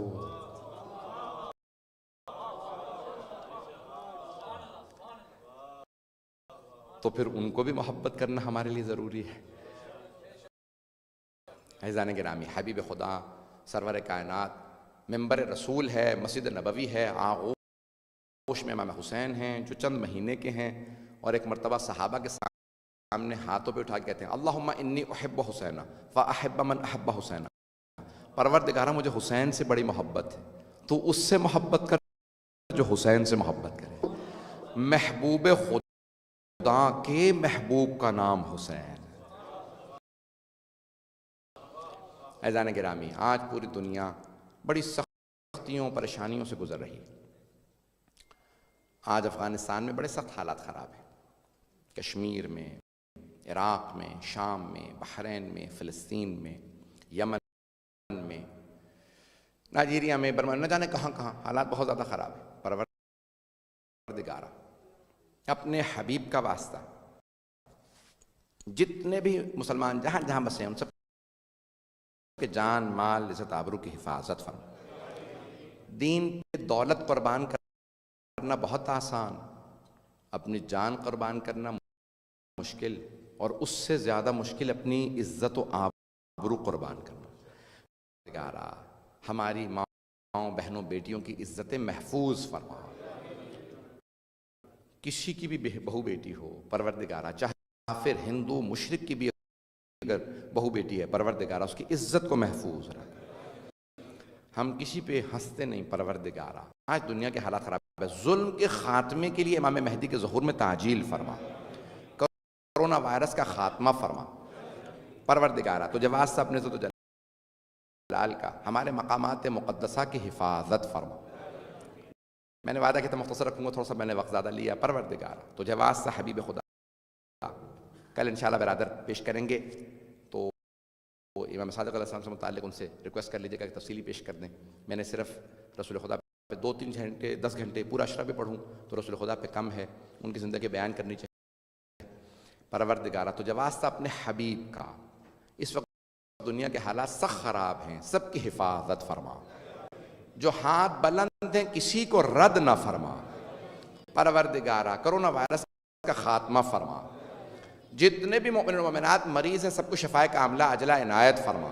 A: تو پھر ان کو بھی محبت کرنا ہمارے لیے ضروری ہے. عزیزان گرامی, حبیب خدا سرور کائنات ممبر رسول ہے, مسجد نبوی ہے, آغوش میں امام حسین ہیں جو چند مہینے کے ہیں, اور ایک مرتبہ صحابہ کے سامنے ہاتھوں پہ اٹھا کے کہتے ہیں اللہم انی احب حسین فاحب من احب حسین, پروردگارہ مجھے حسین سے بڑی محبت ہے, تو اس سے محبت کر جو حسین سے محبت کرے. محبوب خدا کے محبوب کا نام حسین. عزیزان گرامی, آج پوری دنیا بڑی سختیوں پریشانیوں سے گزر رہی ہے. آج افغانستان میں بڑے سخت حالات خراب ہیں, کشمیر میں, عراق میں, شام میں, بحرین میں, فلسطین میں, یمن میں, نائجیریا میں, برما, نہ جانے کہاں کہاں حالات بہت زیادہ خراب ہیں. پروردگارہ اپنے حبیب کا واسطہ جتنے بھی مسلمان جہاں جہاں بسے ہیں ان سب کے جان مال عزت آبرو کی حفاظت فرما. دین پہ دولت قربان کرنا بہت آسان, اپنی جان قربان کرنا مشکل, اور اس سے زیادہ مشکل اپنی عزت و آبرو قربان کرنا. پروردگارہ ہماری ماؤں بہنوں بیٹیوں کی عزتیں محفوظ فرما. کسی کی بھی بہو بیٹی ہو پروردگارہ, چاہے کافر ہندو مشرک کی بھی اگر بہو بیٹی ہے پروردگارہ اس کی عزت کو محفوظ رکھ. ہم کسی پہ ہنستے نہیں پروردگارہ. آج دنیا کے حالات خراب ہے, ظلم کے خاتمے کے لیے امام مہدی کے ظہور میں تعجیل فرما, کرونا وائرس کا خاتمہ فرما. پروردگارہ تجھے واسطہ اپنے عزت و جلال کا ہمارے مقامات مقدسہ کی حفاظت فرما. میں نے وعدہ کیا تھا مختصر رکھوں گا, تھوڑا سا میں نے وقت زیادہ لیا. پروردگارہ تجھے واسطہ حبیب خدا کل انشاءاللہ برادر پیش کریں گے, تو امام صادق علیہ السلام سے متعلق ان سے ریکویسٹ کر لیجیے گا کہ تفصیلی پیش کر دیں. میں نے صرف رسول خدا پہ 2-3 گھنٹے 10 گھنٹے پورا اشرا پہ پڑھوں تو رسول خدا پہ کم ہے, ان کی زندگی بیان کرنی چاہیے. پروردگارہ تجھے واسطہ اپنے حبیب کا, اس وقت دنیا کے حالات سخت خراب ہیں, سب کی حفاظت فرما. جو ہاتھ بلند ہیں کسی کو رد نہ فرما. پروردگارہ کرونا وائرس کا خاتمہ فرما. جتنے بھی مومن و مومنات مریض ہیں سب کو شفائے کاملہ عاجلہ عنایت فرما.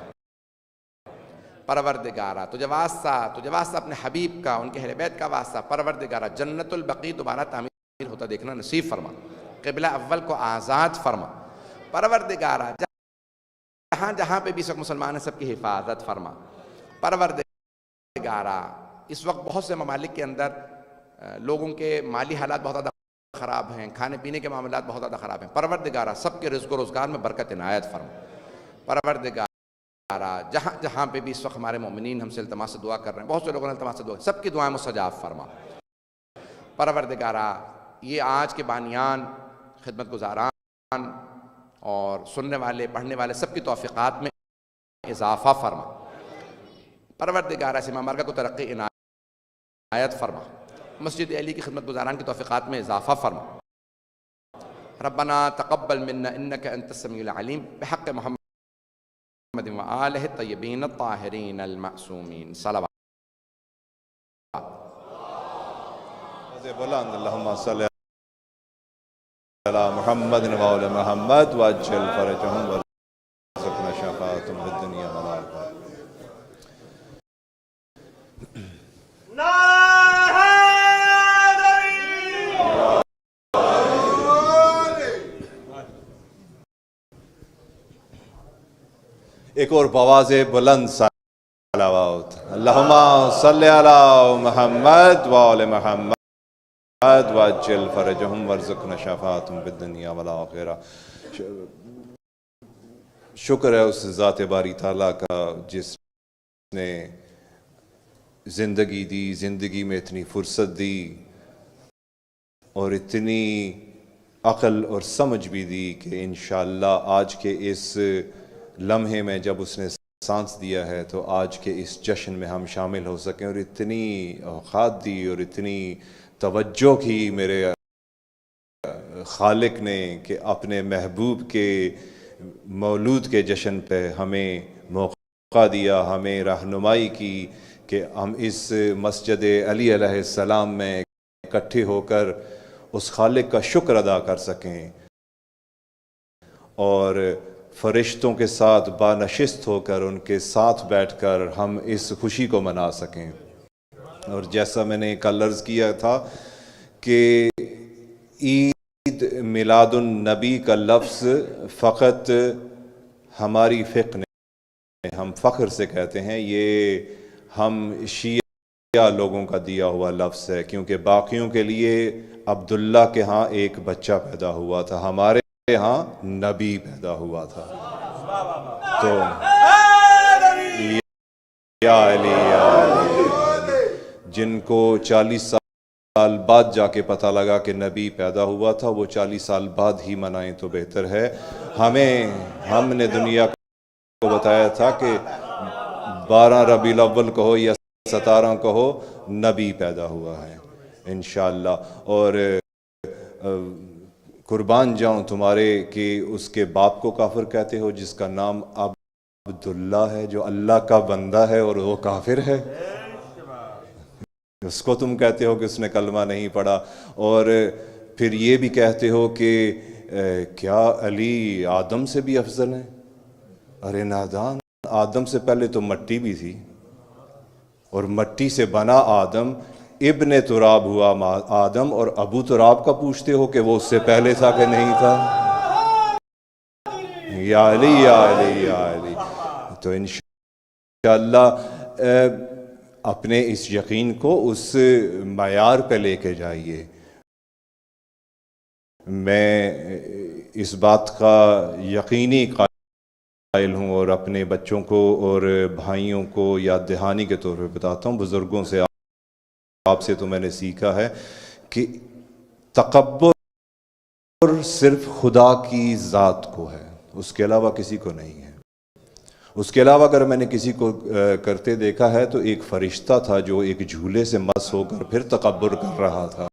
A: پروردگارہ تجھے واسطہ اپنے حبیب کا, ان کے اہل بیت کا واسطہ پروردگارہ جنت البقیع دوبارہ تعمیر ہوتا دیکھنا نصیب فرما. قبلہ اول کو آزاد فرما. پروردگارہ جہاں جہاں پہ بھی سب مسلمان ہیں سب کی حفاظت فرما. پروردگارہ اس وقت بہت سے ممالک کے اندر لوگوں کے مالی حالات بہت زیادہ خراب ہیں، کھانے پینے کے معاملات بہت زیادہ خراب ہیں، پروردگارہ سب کے رزق و روزگار میں برکت عنایت فرما۔ پروردگارہ جہاں جہاں پہ بھی اس وقت ہمارے مومنین ہم سے التماس سے دعا کر رہے ہیں، بہت سے لوگوں نے التماس سے دعا، سب کی دعائیں مستجاب فرما۔ پروردگارہ یہ آج کے بانیان، خدمت گزاران اور سننے والے پڑھنے والے سب کی توفیقات میں اضافہ فرما۔ پروردگارہ اس امام بارگاہ کو ترقی عنایت فرما۔ مسجد علی کی خدمت گزاران کی توفیقات میں اضافہ فرما۔ ربنا تقبل منا انك انت السميع العليم بحق محمد وآلہ الطیبین الطاہرین المعصومین صلوات۔
B: بلند اللہم صلی علی محمد وآل محمد وعجل فرجہم ورزقنا شفاعتهم فی الدنیا والآخرہ۔ ایک اور بآواز بلند صلوات، اللہم صلی علی محمد وآل محمد وعجل فرجہم ورزقنا شفاعتهم فی الدنیا والآخرہ۔ شکر ہے اس ذات باری تعالیٰ کا جس نے زندگی دی، زندگی میں اتنی فرصت دی اور اتنی عقل اور سمجھ بھی دی کہ انشاءاللہ آج کے اس لمحے میں جب اس نے سانس دیا ہے تو آج کے اس جشن میں ہم شامل ہو سکیں، اور اتنی اوقات دی اور اتنی توجہ کی میرے خالق نے کہ اپنے محبوب کے مولود کے جشن پہ ہمیں موقع دیا، ہمیں رہنمائی کی کہ ہم اس مسجد علی علیہ السلام میں اکٹھے ہو کر اس خالق کا شکر ادا کر سکیں اور فرشتوں کے ساتھ بانشست ہو کر ان کے ساتھ بیٹھ کر ہم اس خوشی کو منا سکیں۔ اور جیسا میں نے کل عرض کیا تھا کہ عید میلاد النبی کا لفظ فقط ہماری فقہ نے، ہم فخر سے کہتے ہیں، یہ ہم شیعہ لوگوں کا دیا ہوا لفظ ہے، کیونکہ باقیوں کے لیے عبداللہ کے ہاں ایک بچہ پیدا ہوا تھا، ہمارے ہاں نبی پیدا ہوا تھا۔ تو یا علی یا علی، جن کو 40 سال بعد جا کے پتہ لگا کہ نبی پیدا ہوا تھا، وہ 40 سال بعد ہی منائیں تو بہتر ہے۔ ہم نے دنیا کو بتایا تھا کہ 12 ربیع الاول کہو یا 17 کہو، نبی پیدا ہوا ہے انشاءاللہ۔ اور قربان جاؤں تمہارے کہ اس کے باپ کو کافر کہتے ہو جس کا نام عبداللہ ہے، جو اللہ کا بندہ ہے اور وہ کافر ہے، اس کو تم کہتے ہو کہ اس نے کلمہ نہیں پڑھا، اور پھر یہ بھی کہتے ہو کہ کیا علی آدم سے بھی افضل ہیں؟ ارے نادان، آدم سے پہلے تو مٹی بھی تھی، اور مٹی سے بنا آدم، ابن تراب ہوا آدم، اور ابو تراب کا پوچھتے ہو کہ وہ اس سے پہلے تھا کہ نہیں تھا؟ یا علی یا علی یا علی۔ تو انشاءاللہ اپنے اس یقین کو اس معیار پہ لے کے جائیے۔ میں اس بات کا یقینی قائل ہوں اور اپنے بچوں کو اور بھائیوں کو یاد دہانی کے طور پہ بتاتا ہوں، بزرگوں سے آپ سے تو میں نے سیکھا ہے کہ تکبر صرف خدا کی ذات کو ہے، اس کے علاوہ کسی کو نہیں ہے۔ اس کے علاوہ اگر میں نے کسی کو کرتے دیکھا ہے تو ایک فرشتہ تھا جو ایک جھولے سے مس ہو کر پھر تکبر کر رہا تھا۔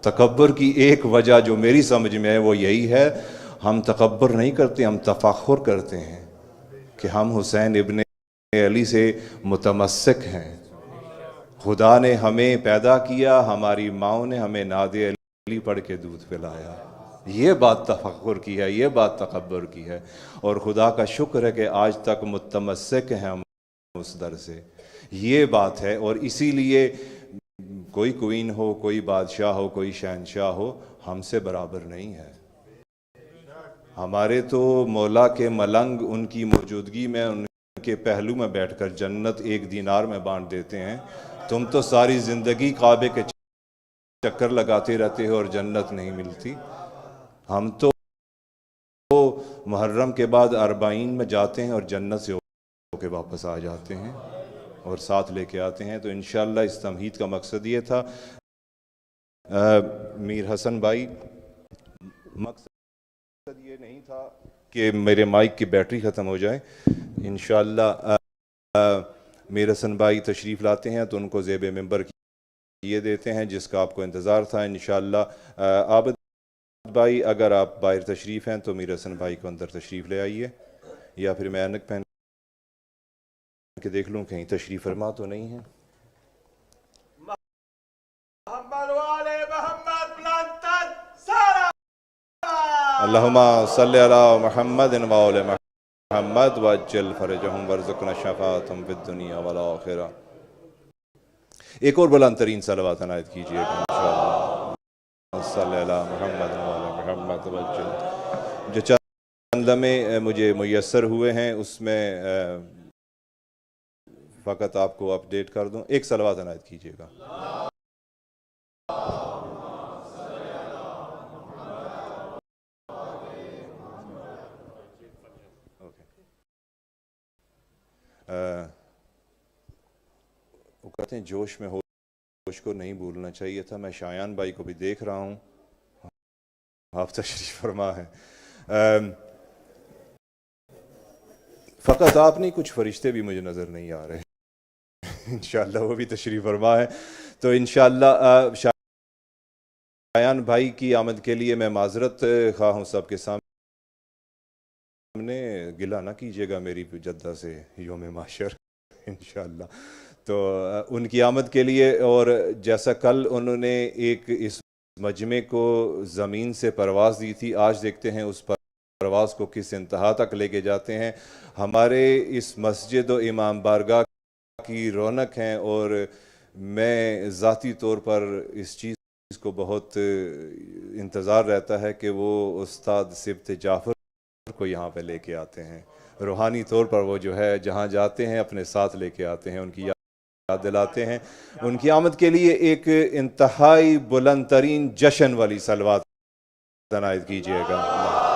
B: تکبر کی ایک وجہ جو میری سمجھ میں ہے وہ یہی ہے، ہم تکبر نہیں کرتے، ہم تفاخر کرتے ہیں کہ ہم حسین ابن علی سے متمسک ہیں۔ خدا نے ہمیں پیدا کیا، ہماری ماؤں نے ہمیں ناد علی پڑھ کے دودھ پلایا، یہ بات تفخر کی ہے، یہ بات تکبر کی ہے، اور خدا کا شکر ہے کہ آج تک متمسک ہیں ہم اس در سے، یہ بات ہے۔ اور اسی لیے کوئی کوئین ہو، کوئی بادشاہ ہو، کوئی شہنشاہ ہو، ہم سے برابر نہیں ہے۔ ہمارے تو مولا کے ملنگ ان کی موجودگی میں ان کے پہلو میں بیٹھ کر جنت 1 دینار میں بانٹ دیتے ہیں، تم تو ساری زندگی کعبے کے چکر لگاتے رہتے ہو اور جنت نہیں ملتی. ہم تو محرم کے بعد 40 میں جاتے ہیں اور جنت سے ہو کے واپس آ جاتے ہیں اور ساتھ لے کے آتے ہیں. تو انشاءاللہ اس تمہید کا مقصد یہ تھا. میر حسن بھائی، مقصد یہ نہیں تھا کہ میرے مائک کی بیٹری ختم ہو جائے. انشاءاللہ میر حسن بھائی تشریف لاتے ہیں تو ان کو زیب منبر یہ دیتے ہیں جس کا آپ کو انتظار تھا. انشاءاللہ عابد بھائی اگر آپ باہر تشریف ہیں تو میر حسن بھائی کو اندر تشریف لے آئیے، یا پھر میں اینک پہن کے دیکھ لوں کہیں تشریف فرما تو نہیں ہے. اللہم صلی علی محمد وآل محمد وعجل فرجہم وارزقنا شفاعتہم فی الدنیا والآخرہ. ایک اور بلند ترین صلوات عنایت کیجئے گا انشاءاللہ. صلی علی محمد وآل محمد وعجل. جو چند لمحے مجھے میسر ہوئے ہیں اس میں فقط آپ کو اپڈیٹ کر دوں. ایک صلوات عنایت کیجئے گا. وہ کہتے ہیں جوش میں ہوش کو نہیں بھولنا چاہیے تھا. میں شایان بھائی کو بھی دیکھ رہا ہوں، آپ تشریف فرما ہے. فقط آپ نہیں، کچھ فرشتے بھی مجھے نظر نہیں آ رہے. انشاءاللہ وہ بھی تشریف فرما ہے. تو انشاءاللہ شایان بھائی کی آمد کے لیے میں معذرت خواہ ہوں سب کے سامنے. گلہ نہ کیجیے گا میری جدہ سے یوم محشر انشاءاللہ. تو ان کی آمد کے لیے، اور جیسا کل انہوں نے ایک اس مجمع کو زمین سے پرواز دی تھی، آج دیکھتے ہیں اس پرواز کو کس انتہا تک لے کے جاتے ہیں. ہمارے اس مسجد و امام بارگاہ کی رونق ہیں، اور میں ذاتی طور پر اس چیز کو بہت انتظار رہتا ہے کہ وہ استاد سبت جعفر کو یہاں پہ لے کے آتے ہیں. روحانی طور پر وہ جو ہے جہاں جاتے ہیں اپنے ساتھ لے کے آتے ہیں، ان کی یاد دلاتے ہیں. ان کی آمد کے لیے ایک انتہائی بلند ترین جشن والی صلوات عنایت کیجیے گا.